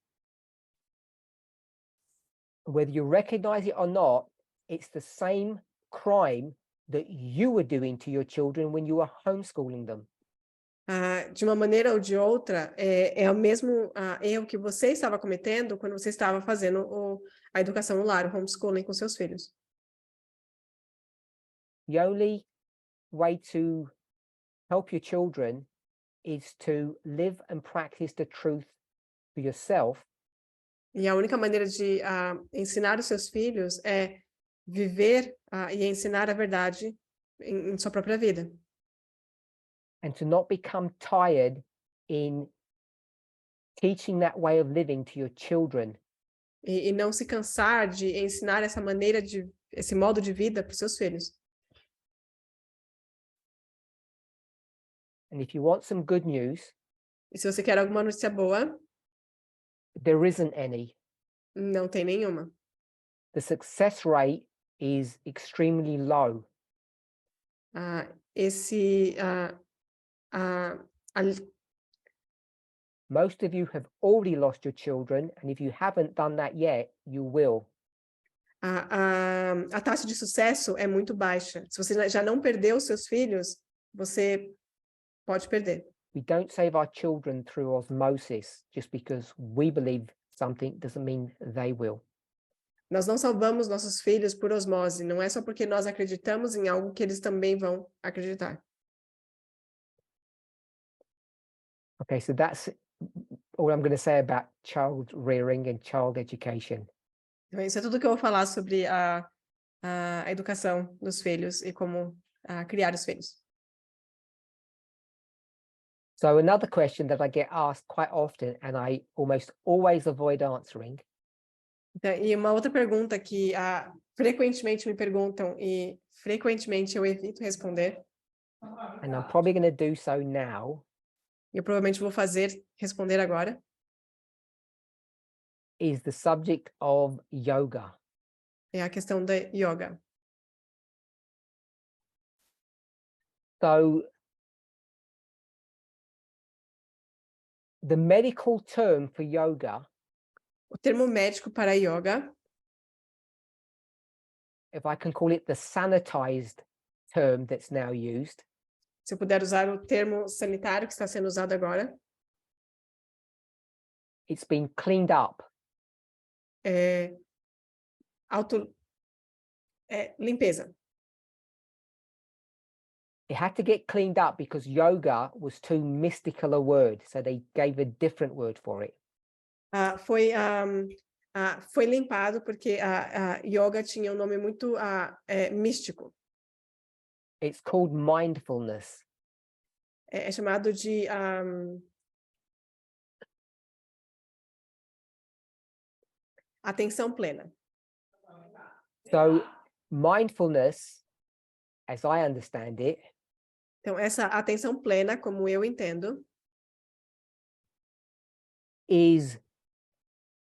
Whether you recognize it or not, it's the same crime that you were doing to your children when you were homeschooling them. De uma maneira ou de outra, é o mesmo erro que você estava cometendo quando você estava fazendo a educação no lar, o homeschooling com seus filhos. The only way to help your children is to live and practice the truth for yourself. E a única maneira de ensinar os seus filhos é viver e ensinar a verdade em sua própria vida. And to not become tired in teaching that way of living to your children. E não se cansar de ensinar esse modo de vida para os seus filhos. And if you want some good news, E se você quer alguma notícia boa, there isn't any. não tem nenhuma. The success rate is extremely low. Most of you have already lost your children, and if you haven't done that yet, you will. A taxa de sucesso é muito baixa. Se você já não perdeu seus filhos, você pode perder. We don't save our children through osmosis. Just because we believe something doesn't mean they will. Nós não salvamos nossos filhos por osmose. Não é só porque nós acreditamos em algo que eles também vão acreditar. Okay, so that's all I'm going to say about child rearing and child education. Então, isso é tudo que eu vou falar sobre a educação dos filhos e como criar os filhos. So another question that I get asked quite often and I almost always avoid answering. Então, e uma outra pergunta que frequentemente me perguntam e frequentemente eu evito responder. And I'm probably going to do so now. Eu provavelmente vou responder agora. Is the subject of yoga. É a questão da yoga. So the medical term for yoga, O termo médico para yoga, if I can call it the sanitized term that's now used, se eu puder usar o termo sanitário que está sendo usado agora, it's been cleaned up. Limpeza. It had to get cleaned up because yoga was too mystical a word, so they gave a different word for it. Foi limpado porque yoga tinha um nome muito místico. It's called mindfulness. É chamado de atenção plena. So mindfulness, as I understand it, então essa atenção plena, como eu entendo, is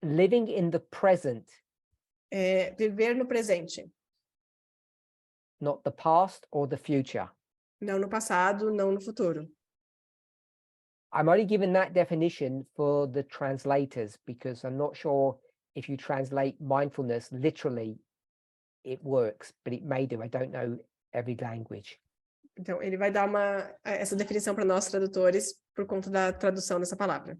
living in the present, viver no presente, not the past or the future. não no passado, não no futuro. I'm only giving that definition for the translators because I'm not sure if you translate mindfulness literally, it works, but it may do. I don't know every language. Então, ele vai dar essa definição para nós tradutores por conta da tradução dessa palavra.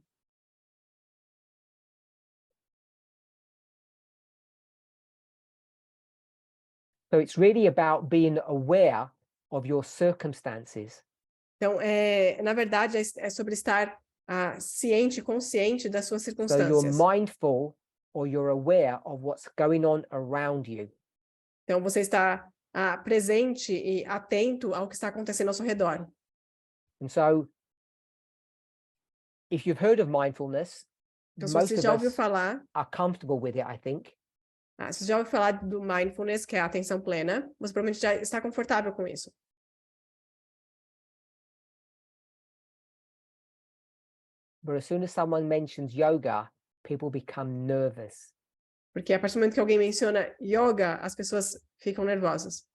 So it's really about being aware of your circumstances. Então, na verdade, é sobre estar ciente, consciente das suas So circunstâncias. you're mindful or you're aware of what's going on around you. Então, você está presente e atento ao que está acontecendo ao seu redor. And so, if you've heard of mindfulness, Então, se most você of já ouviu us falar, are comfortable with it, I think. se você já ouviu falar do mindfulness, que é a atenção plena, você provavelmente já está confortável com isso. But as soon as someone mentions yoga, people become nervous. Porque a partir do momento que alguém menciona yoga, as pessoas ficam nervosas.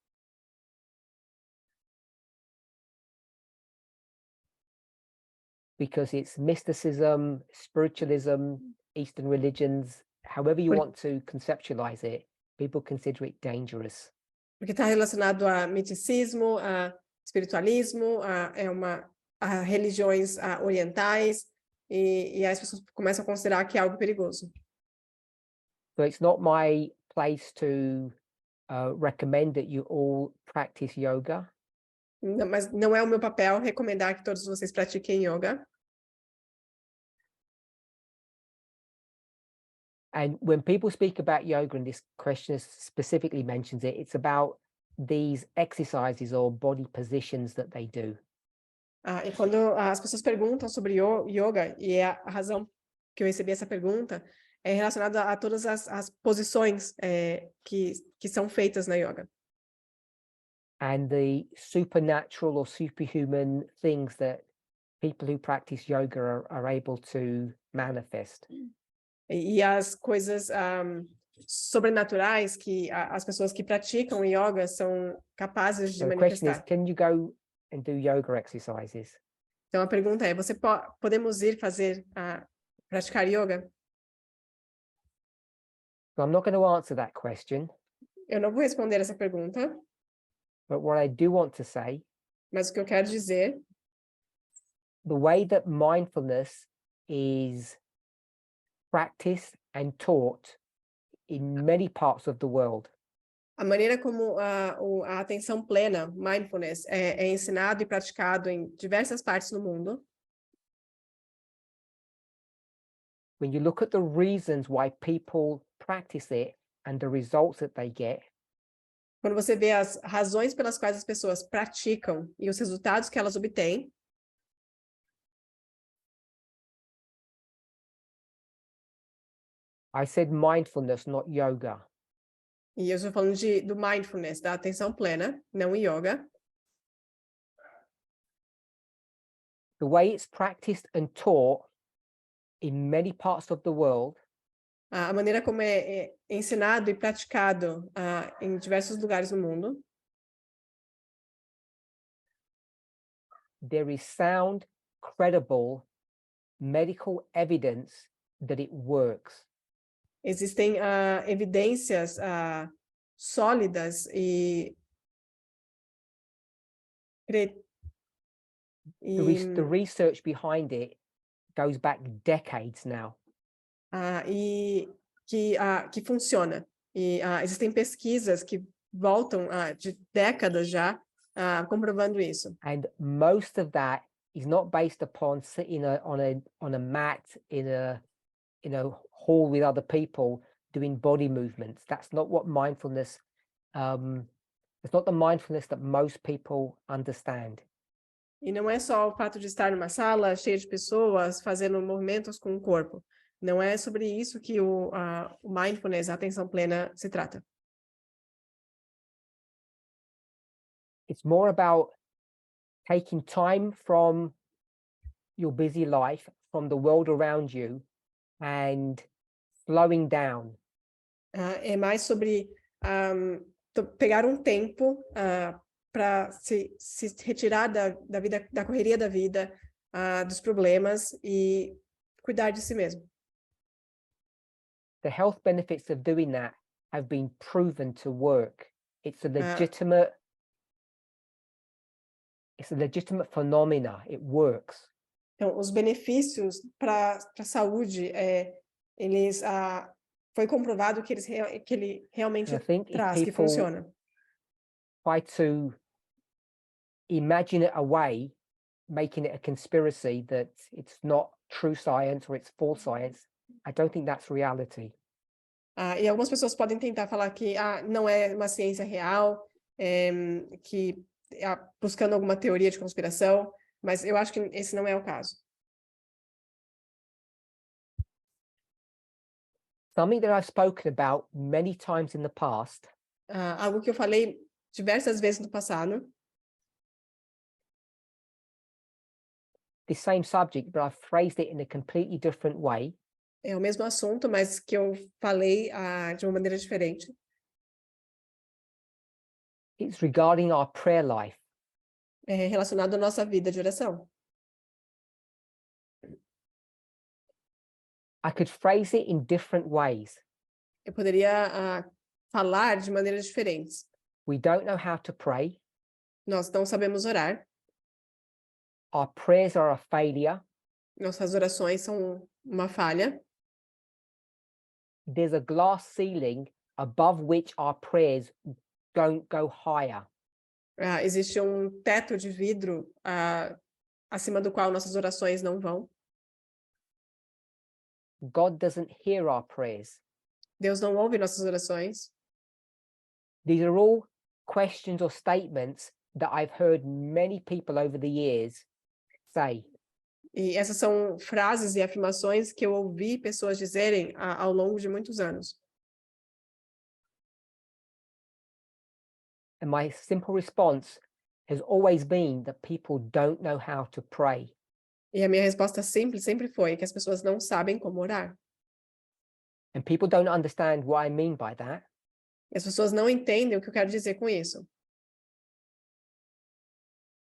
because it's mysticism, spiritualism, Eastern religions, however you Por- want to conceptualize it, people consider it dangerous. Porque está relacionado a miticismo, a espiritualismo, a religiões orientais, e as pessoas começam a considerar que é algo perigoso. So it's not my place to recommend that you all practice yoga. Mas não é o meu papel recomendar que todos vocês pratiquem yoga. And when people speak about yoga, and this question specifically mentions it, it's about these exercises or body positions that they do. E quando as pessoas perguntam sobre yoga, e a razão que eu recebi essa pergunta é relacionada a todas as posições que são feitas na yoga. And the supernatural or superhuman things that people who practice yoga are able to manifest. E as coisas sobrenaturais que as pessoas que praticam yoga são capazes de So the question is, manifestar. can you go and do yoga exercises? Então a pergunta é: podemos ir praticar yoga? So I'm not going to answer that question, Eu não vou responder essa pergunta, but what I do want to say, mas o que eu quero dizer, the way that mindfulness is practiced and taught in many parts of the world a maneira como a atenção plena, mindfulness, é ensinado e praticado em diversas partes do mundo. when you look at the reasons why people practice it and the results that they get, Quando você vê as razões pelas quais as pessoas praticam e os resultados que elas obtêm, I said mindfulness, not yoga. e eu estou falando do mindfulness, da atenção plena, não yoga. The way it's practiced and taught in many parts of the world A maneira como é ensinado e praticado em diversos lugares do mundo, there is sound, credible medical evidence that it works. existem evidências sólidas e The research behind it goes back decades now. Que funciona. E existem pesquisas que voltam de décadas já comprovando isso. And most of that is not based upon sitting on a mat in a hall with other people doing body movements. That's not what mindfulness. It's not the mindfulness that most people understand. E não é só o fato de estar numa sala cheia de pessoas fazendo movimentos com o corpo. Não é sobre isso que o mindfulness, a atenção plena, se trata. It's more about taking time from your busy life, from the world around you, and slowing down. É mais sobre pegar um tempo para se retirar da vida, da correria da vida, dos problemas e cuidar de si mesmo. The health benefits of doing that have been proven to work. It's a legitimate phenomena. It works. Então, os benefícios para a saúde, eles foi comprovado que ele realmente traz, que funciona. Try to imagine it away, making it a conspiracy that it's not true science or it's false science. I don't think that's reality. E algumas pessoas podem tentar falar que não é uma ciência real, que buscando alguma teoria de conspiração, mas eu acho que esse não é o caso. Something that I've spoken about many times in the past. Algo que eu falei diversas vezes no passado. The same subject, but I've phrased it in a completely different way. É o mesmo assunto, mas que eu falei de uma maneira diferente. It's regarding our prayer life. É relacionado à nossa vida de oração. I could phrase it in different ways. Eu poderia falar de maneiras diferentes. We don't know how to pray. Nós não sabemos orar. Our prayers are a failure. Nossas orações são uma falha. There's a glass ceiling above which our prayers don't go higher. Existe um teto de vidro acima do qual nossas orações não vão. God doesn't hear our prayers. Deus não ouve nossas orações. These are all questions or statements that I've heard many people over the years say. E essas são frases e afirmações que eu ouvi pessoas dizerem ao longo de muitos anos. And my simple response has always been that people don't know how to pray. E a minha resposta simples sempre foi que as pessoas não sabem como orar. And people don't understand what I mean by that. E as pessoas não entendem o que eu quero dizer com isso.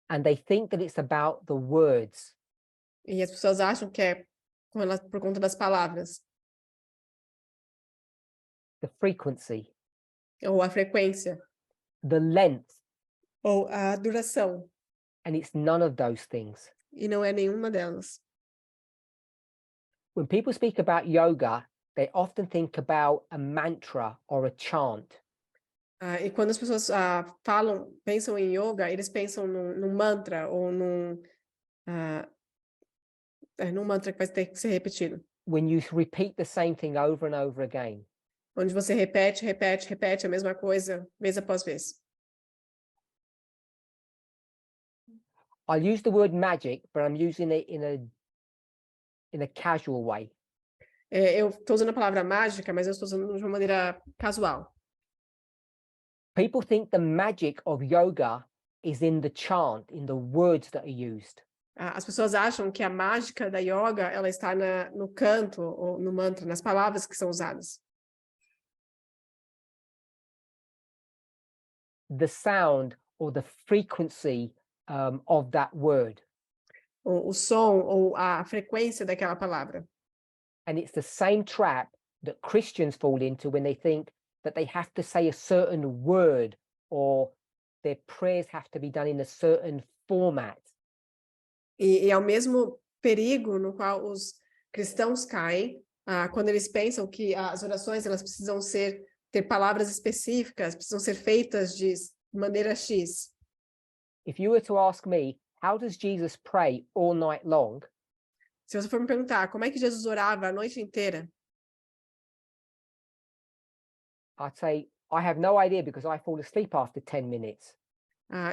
And they think that it's about the words. E as pessoas acham que é por conta das palavras, The frequency, ou a frequência, the length, ou a duração. and it's none of those things. E não é nenhuma delas. When people speak about yoga, they often think about a mantra or a chant. E quando as pessoas pensam em yoga, eles pensam num mantra ou num mantra que vai ter que ser repetido. When you repeat the same thing over and over again. Onde você repete a mesma coisa, vez após vez. I'll use the word magic, but I'm using it in a casual way. Eu estou usando a palavra mágica, mas eu estou usando de uma maneira casual. People think the magic of yoga is in the chant, in the words that are used. As pessoas acham que a mágica da yoga ela está no canto ou no mantra, nas palavras que são usadas. The sound or the frequency of that word. O som ou a frequência daquela palavra. And it's the same trap that Christians fall into when they think that they have to say a certain word or their prayers have to be done in a certain format. E é o mesmo perigo no qual os cristãos caem quando eles pensam que as orações elas precisam ter palavras específicas, precisam ser feitas de maneira X. If you were to ask me, how does Jesus pray all night long? Se você for me perguntar como é que Jesus orava a noite inteira, I'd say, I have no idea because I fall asleep after 10 minutes.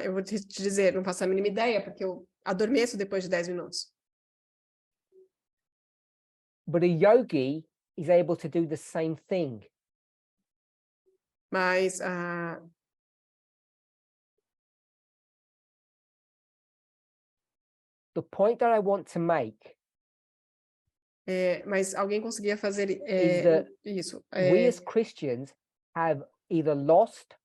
eu vou te dizer, não faço a mínima ideia, porque eu adormeço depois de 10 minutos. But a yogi is able to do the same thing. Mas The point that I want to make mas alguém conseguia fazer is that isso. we as Christians have either lost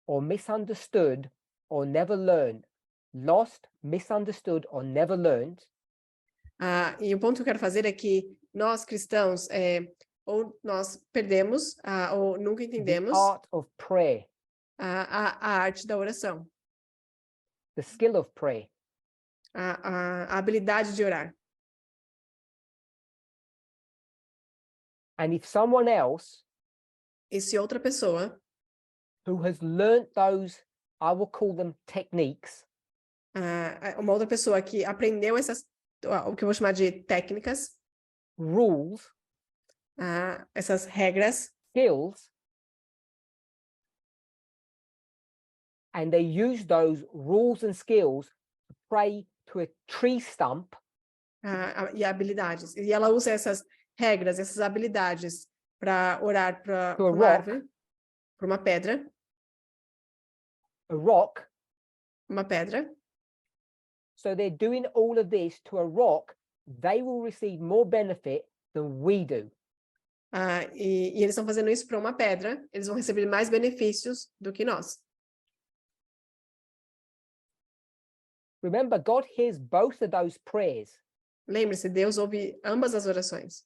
or misunderstood or never learned. Lost, misunderstood or never learned. E o ponto que eu quero fazer é que nós cristãos ou nós perdemos ou nunca entendemos The art of prayer, a arte da oração, the skill of prayer. a habilidade de orar. And if someone else E se outra pessoa who has learnt those, I will call them techniques, uma outra pessoa que aprendeu o que eu vou chamar de técnicas, rules, essas regras, skills, and they use those rules and skills to pray to a tree stump, e habilidades. E ela usa essas regras, essas habilidades para orar para uma árvore, para uma pedra, a rock. uma pedra. So they're doing all of this to a rock. They will receive more benefit than we do. E eles estão fazendo isso para uma pedra, eles vão receber mais benefícios do que nós. Remember, God hears both of those prayers. Lembre-se, Deus ouve ambas as orações.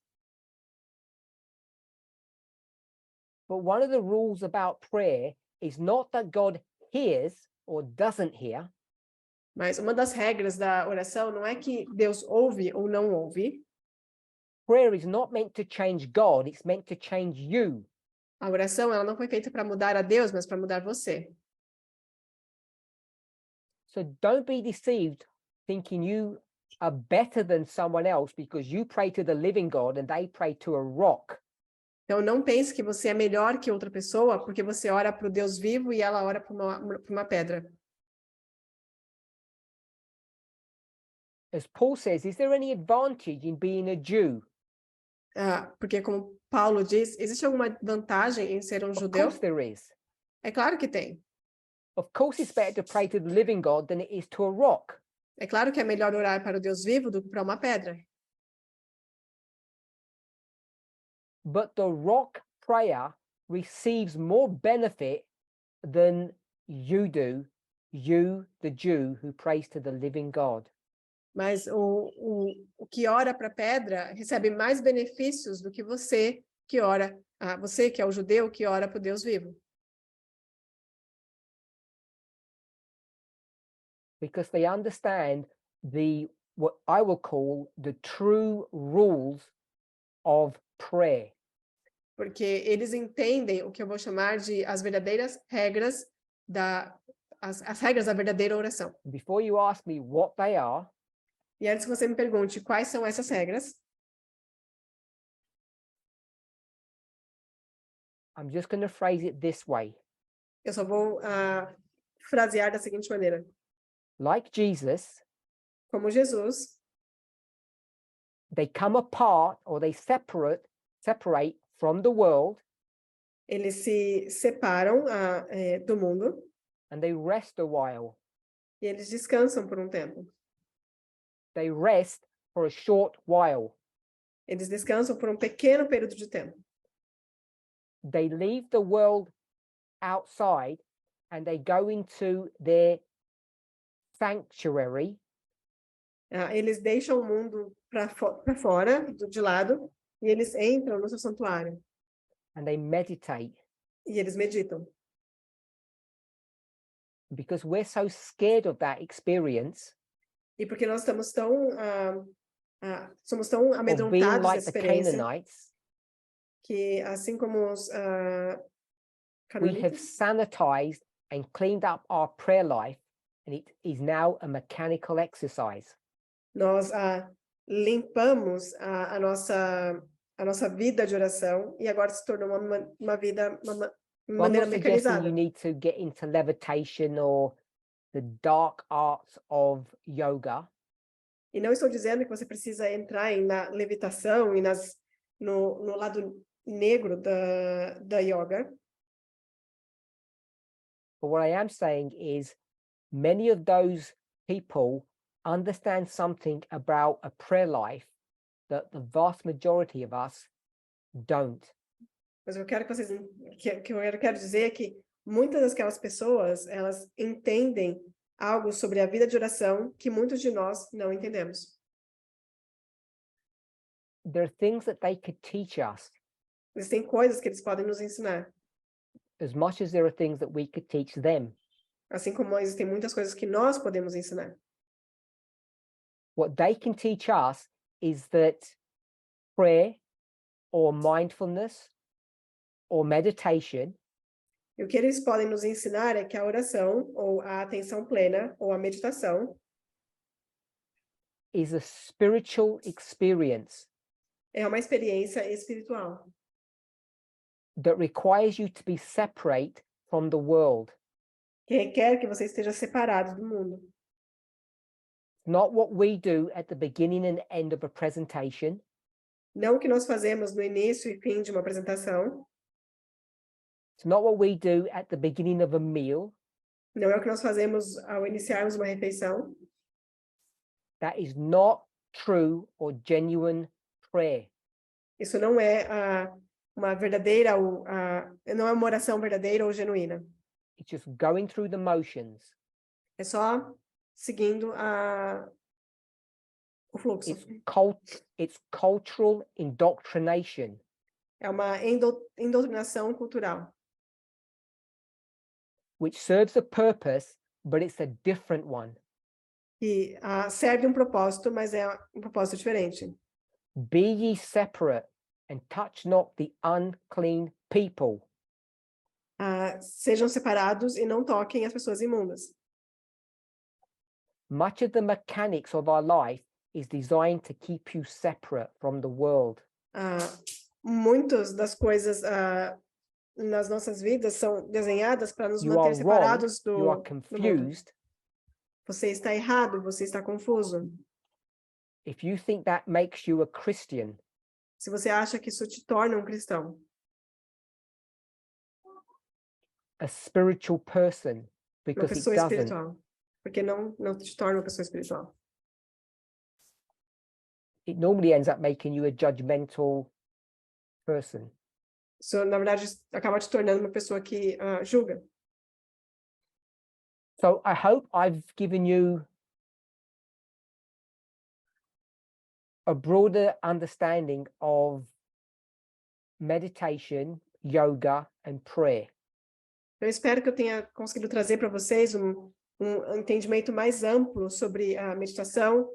But one of the rules about prayer is not that God hears or doesn't hear. Mas uma das regras da oração não é que Deus ouve ou não ouve. Prayer is not meant to change God, it's meant to change you. A oração ela não foi feita para mudar a Deus, mas para mudar você. So don't be deceived thinking you are better than someone else because you pray to the living God and they pray to a rock. Então não pense que você é melhor que outra pessoa porque você ora para o Deus vivo e ela ora para uma pedra. As Paul says, is there any advantage in being a Jew? Porque como Paulo diz, existe alguma vantagem em ser um Of judeu? course there is. É claro que tem. Of course it's better to pray to the living God than it is to a rock. É claro que é melhor orar para o Deus vivo do que para uma pedra. But the rock prayer receives more benefit than you do, you, the Jew, who prays to the living God. Mas o que ora para a pedra recebe mais benefícios do que você que ora, você que é o judeu que ora para o Deus vivo. Because they understand what I will call the true rules of prayer. Porque eles entendem o que eu vou chamar de as verdadeiras regras as regras da verdadeira oração. Before you ask me what they are, E antes que você me pergunte quais são essas regras, I'm just going to phrase it this way. eu só vou frasear da seguinte maneira. Like Jesus, Como Jesus, they come apart or they separate from the world eles se separam do mundo and they rest a while. e eles descansam por um tempo. They rest for a short while. Eles descansam por um pequeno período de tempo. They leave the world outside and they go into their sanctuary. Eles deixam o mundo para fora, de lado, e eles entram no seu santuário. And they meditate. E eles meditam. Because we're so scared of that experience, E porque nós estamos somos tão of being amedrontados like dessa the experiência, Canaanites, que assim como os we have cananitas, sanitized and cleaned up our prayer life, and it is now a mechanical exercise. nós limpamos a nossa vida de oração e agora se tornou uma vida, uma So I'm maneira not suggesting mecanizada. you need to get into levitation or the dark arts of yoga. E não estou dizendo que você precisa entrar na levitação e no lado negro da yoga. But what I am saying is many of those people understand something about a prayer life that the vast majority of us don't. Mas eu quero que vocês que eu quero dizer é que muitas daquelas pessoas, elas entendem algo sobre a vida de oração que muitos de nós não entendemos. There are things that they could teach us Existem coisas que eles podem nos ensinar, as much as there are things that we could teach them. assim como existem muitas coisas que nós podemos ensinar. What they can teach us is that prayer or mindfulness or meditation E o que eles podem nos ensinar é que a oração, ou a atenção plena, ou a meditação, is a spiritual experience é uma experiência espiritual that requires you to be separate from the world. que requer que você esteja separado do mundo. Not what we do at the beginning and end of a presentation. Não o que nós fazemos no início e fim de uma apresentação. It's not what we do at the beginning of a meal. Não é o que nós fazemos ao iniciarmos uma refeição. That is not true or genuine prayer. Isso não é uma verdadeira, não é uma oração verdadeira ou genuína. It's just going through the motions. É só seguindo o fluxo. It's cultural indoctrination. É uma indoutrinação cultural, which serves a purpose, but it's a different one. que serve um propósito, mas é um propósito diferente. Be ye separate and touch not the unclean people. Sejam separados e não toquem as pessoas imundas. Much of the mechanics of our life is designed to keep you separate from the world. Muitas das coisas nas nossas vidas são desenhadas para nos You manter are wrong, separados you are do mundo. confused Você está errado, você está confuso. if you think that makes you a Christian. Se você acha que isso te torna um cristão, A spiritual person, uma because it pessoa doesn't. espiritual, porque não te torna uma pessoa espiritual. It normally ends up making you a judgmental person. Isso, na verdade, acaba te tornando uma pessoa que julga. So I hope I've given you a broader understanding of meditation, yoga, and prayer. Eu espero que eu tenha conseguido trazer para vocês um entendimento mais amplo sobre a meditação,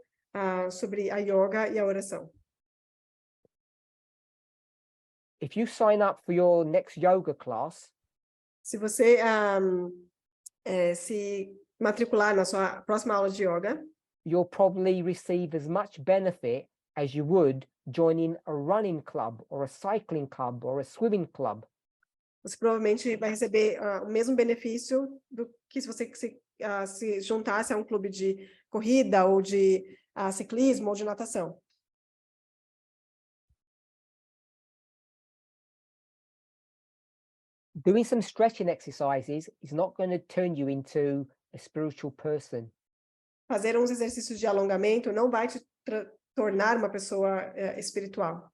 sobre a yoga e a oração. If you sign up for your next yoga class, Se você se matricular na sua próxima aula de yoga, you'll probably receive as much benefit as you would joining a running club or a cycling club or a swimming club. você provavelmente vai receber o mesmo benefício do que se você se juntasse a um clube de corrida ou de ciclismo ou de natação. Doing some stretching exercises is not going to turn you into a spiritual person. Fazer uns exercícios de alongamento não vai te tornar uma pessoa espiritual.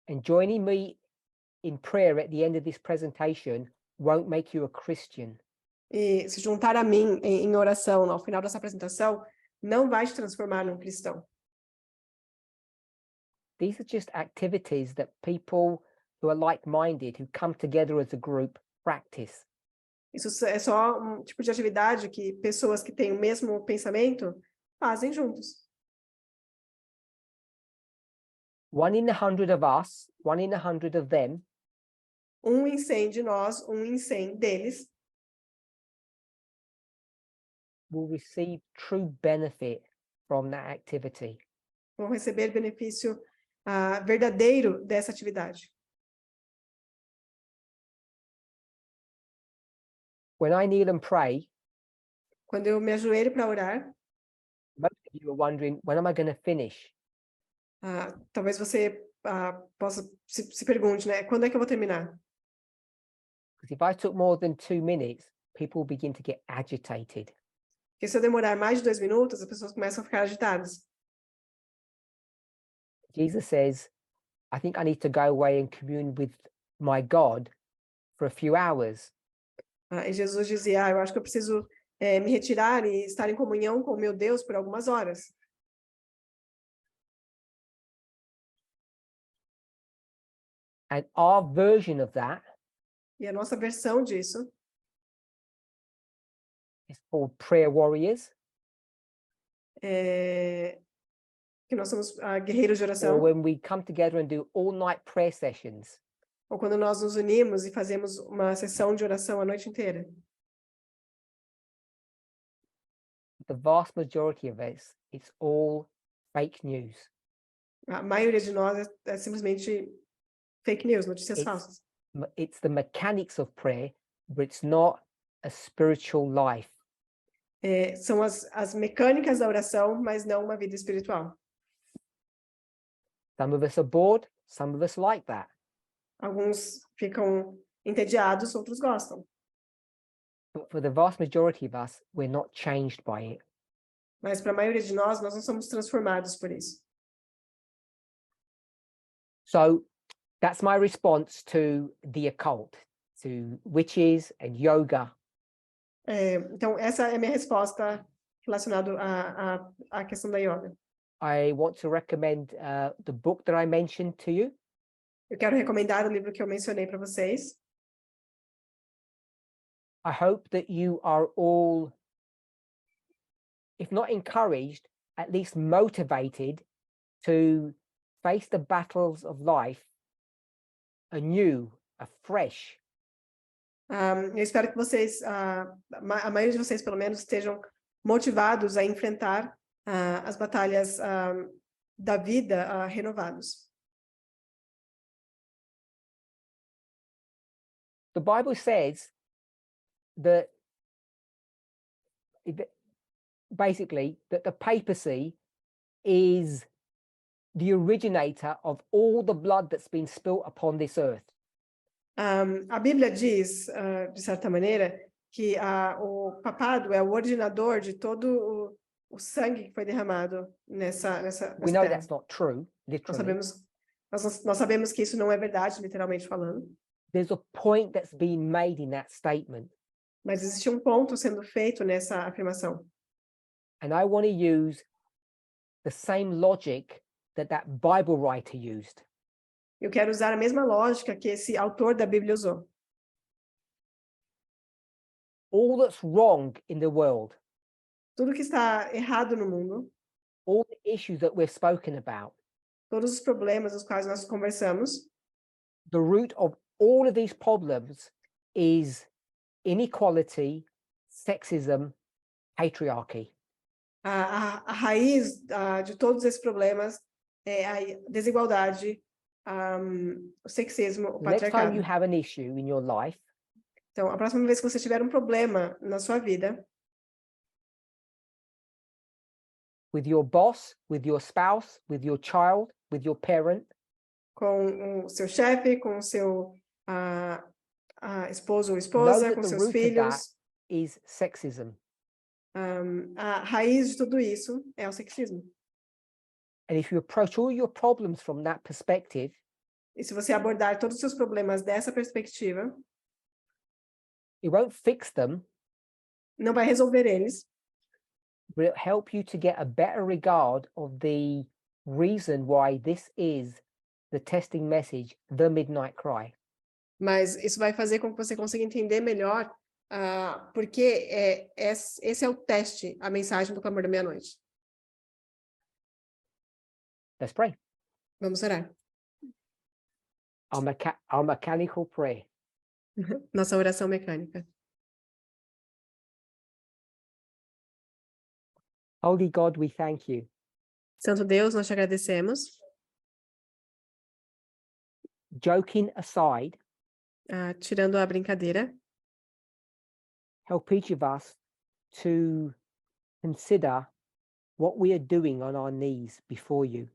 And joining me in prayer at the end of this presentation won't make you a Christian. E se juntar a mim em oração ao final dessa apresentação não vai te transformar num cristão. These are just activities that people who are like-minded, who come together as a group, practice. Isso é só um tipo de atividade que pessoas que têm o mesmo pensamento fazem juntos. 1 in 100 of us, 1 in 100 of them, Em 100 de nós, em 100 deles, will receive true benefit from that activity. vão receber benefício verdadeiro dessa atividade. When I kneel and pray, Quando eu me ajoelho para orar, most of you are wondering, when am I going to finish? talvez você possa se pergunte, né? Quando é que eu vou terminar? Because if I took more than 2 minutes, people begin to get agitated. Porque se eu demorar mais de 2 minutos, as pessoas começam a ficar agitadas. Jesus says, I think I need to go away and commune with my God for a few hours. E Jesus dizia, eu acho que eu preciso me retirar e estar em comunhão com o meu Deus por algumas horas. And our version of that E a nossa versão disso is called prayer warriors, que nós somos guerreiros de or oração, when we come together and do all-night prayer sessions. ou quando nós nos unimos e fazemos uma sessão de oração a noite inteira. The vast majority of us, it's all fake news. A maioria de nós é simplesmente fake news, notícias falsas. It's the mechanics of prayer, but it's not a spiritual life. São as mecânicas da oração, mas não uma vida espiritual. Some of us are bored, some of us like that. Alguns ficam entediados, outros gostam. But for the vast majority of us, we're not changed by it. Mas para a maioria de nós não somos transformados por isso. So That's my response to the occult, to witches and yoga. Então, essa é a minha resposta relacionada à questão da yoga. I want to recommend the book that I mentioned to you. Eu quero recomendar o livro que eu mencionei para vocês. I hope that you are all, if not encouraged, at least motivated to face the battles of life anew, afresh. Eu espero que vocês, a maioria de vocês, pelo menos, estejam motivados a enfrentar as batalhas da vida renovados. The Bible says that basically that the papacy is the originator of all the blood that's been spilt upon this earth. A Bíblia diz, de certa maneira, que o papado é o originador de todo o sangue que foi derramado nessa We know terra. that's not true, literally. Nós sabemos que isso não é verdade, literalmente falando. There's a point that's being made in that statement. Mas existe um ponto sendo feito nessa afirmação. And I want to use the same logic that Bible writer used. Eu quero usar a mesma lógica que esse autor da Bíblia usou. All that's wrong in the world, Tudo que está errado no mundo, all the issues that we've spoken about, todos os problemas dos quais nós conversamos, the root of all of these problems is inequality, sexism, patriarchy. a raiz de todos esses problemas é a desigualdade, o sexismo, o Next time you patriarcado. have an issue in your life, Então, a próxima vez que você tiver um problema na sua vida, with your boss, with your spouse, with your child, with your parent, com o seu chefe, com o seu esposo ou know esposa, that com the seus root of that filhos, is sexism. a raiz de tudo isso é o sexismo. And if you approach all your problems from that perspective, E se você abordar todos os seus problemas dessa perspectiva, it won't fix them, não vai resolver eles, but it'll help you to get a better regard of the reason why this is the testing message, the midnight cry. mas isso vai fazer com que você consiga entender melhor porque esse é o teste, a mensagem do clamor da meia-noite. Let's pray. Vamos orar. Our mechanical prayer. Nossa oração mecânica. Holy God, we thank you. Santo Deus, nós te agradecemos. Joking aside, Tirando a brincadeira, help each of us to consider what we are doing on our knees before you.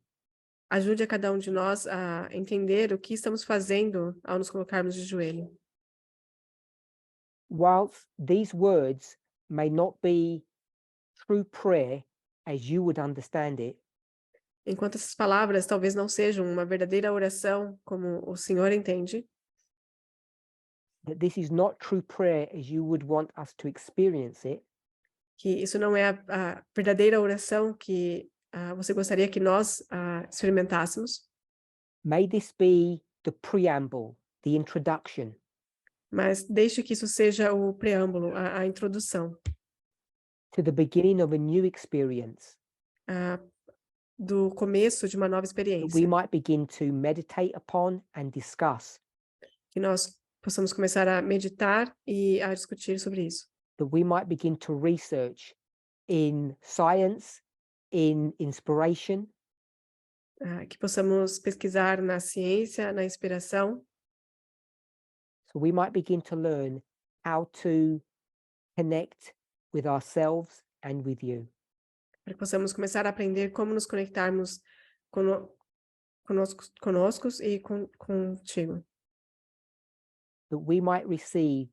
ajude a cada um de nós a entender o que estamos fazendo ao nos colocarmos de joelho. Whilst these words may not be true prayer as you would understand it, Enquanto essas palavras talvez não sejam uma verdadeira oração como o Senhor entende, that this is not true prayer as you would want us to experience it, que isso não é a verdadeira oração que você gostaria que nós experimentássemos, may this be the preamble, the introduction mas deixe que isso seja o preâmbulo, a introdução to the beginning of a new experience, do começo de uma nova that experiência, we might begin to meditate upon and discuss, que nós possamos começar a meditar e a discutir sobre isso, that we might begin to research in science, in inspiration, que possamos pesquisar na ciência, na inspiração, so we might begin to learn how to connect with ourselves and with you. para que possamos começar a aprender como nos conectarmos conosco e contigo, That we might receive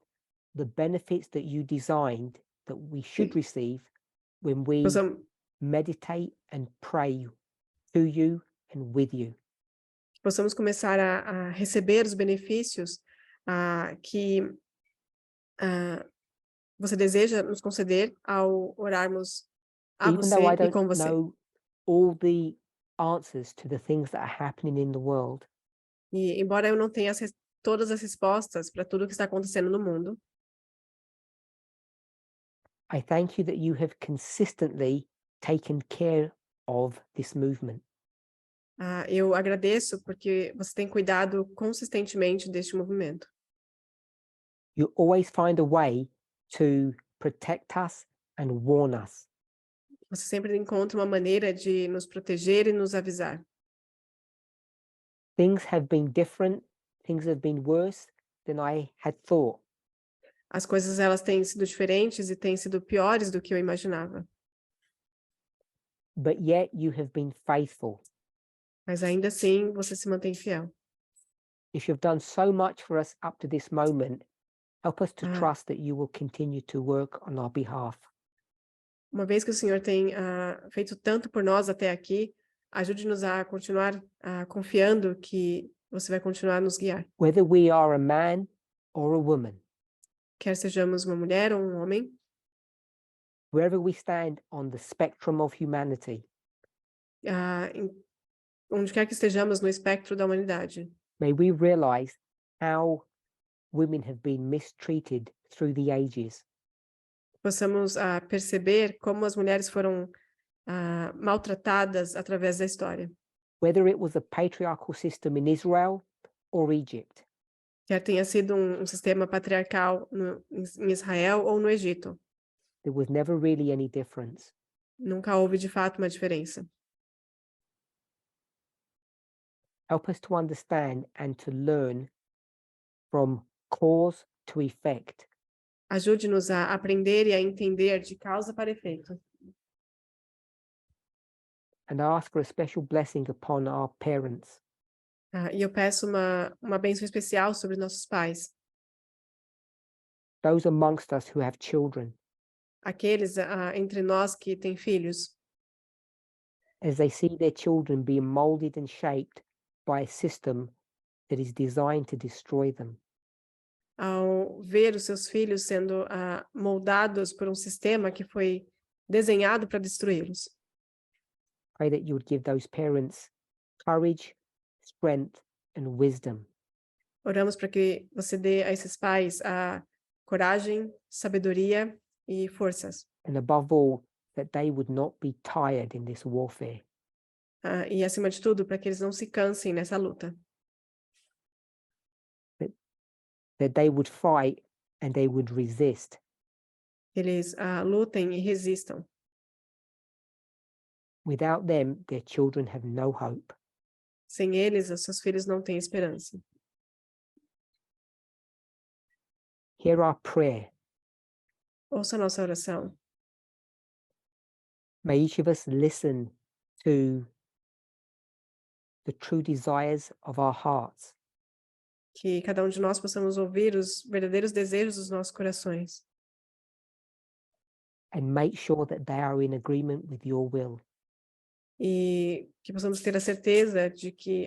the benefits that you designed that we should receive when we possamos, meditate and pray to you and with you. possamos começar a receber os benefícios que você deseja nos conceder ao orarmos a Even though I você e don't com você. know all the answers to the things that are happening in the world, E embora eu não tenha todas as respostas para tudo que está acontecendo no mundo, I thank you that you have consistently taken care of this movement. eu agradeço porque você tem cuidado consistentemente deste movimento. You always find a way to protect us and warn us. Você sempre encontra uma maneira de nos proteger e nos avisar. Things have been different, things have been worse than I had thought. As coisas elas têm sido diferentes e têm sido piores do que eu imaginava. But yet you have been faithful. Mas ainda assim, você se mantém fiel. If you've done so much for us up to this moment, help us to Ah, trust that you will continue to work on our behalf. uma vez que o Senhor tem feito tanto por nós até aqui, ajude-nos a continuar confiando que você vai continuar a nos guiar. Whether we are a man or a woman, Quer sejamos uma mulher ou um homem, wherever we stand on the spectrum of humanity, onde quer que estejamos no espectro da humanidade, may we realize how women have been mistreated through the ages. possamos perceber como as mulheres foram maltratadas através da história. Whether it was a patriarchal system in Israel or Egypt, Quer tenha sido um sistema patriarcal em Israel ou no Egito. there was never really any difference. Nunca houve de fato uma diferença. Help us to understand and to learn from cause to effect. Ajude-nos a aprender e a entender de causa para efeito. And ask for a special blessing upon our parents, E eu peço uma bênção especial sobre nossos pais, those amongst us who have children, aqueles entre nós que têm filhos, as they see their children being molded and shaped by a system that is designed to destroy them. ao ver os seus filhos sendo moldados por um sistema que foi desenhado para destruí-los. Pray that you would give those parents courage, strength, and wisdom. Oramos para que você dê a esses pais a coragem, sabedoria e forças. And above all, that they would not be tired in this warfare. E, acima de tudo, para que eles não se cansem nessa luta. That they would fight and they would resist. Eles lutem e resistam. Without them, their children have no hope. Sem eles, os seus filhos não têm esperança. Hear our prayer. Ouça a nossa oração. May each of us listen to the true desires of our hearts. Que cada de nós possamos ouvir os verdadeiros desejos dos nossos corações. And make sure that they are in agreement with your will. E que possamos ter a certeza de que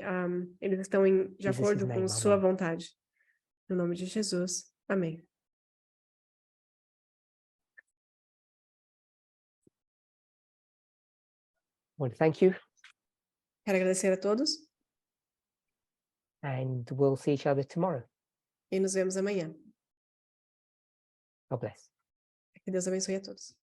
eles estão de acordo com sua vontade. No nome de Jesus. Amém. Well, thank you. Quero agradecer a todos And we'll see each other tomorrow. e nos vemos amanhã. God bless. Que Deus abençoe a todos.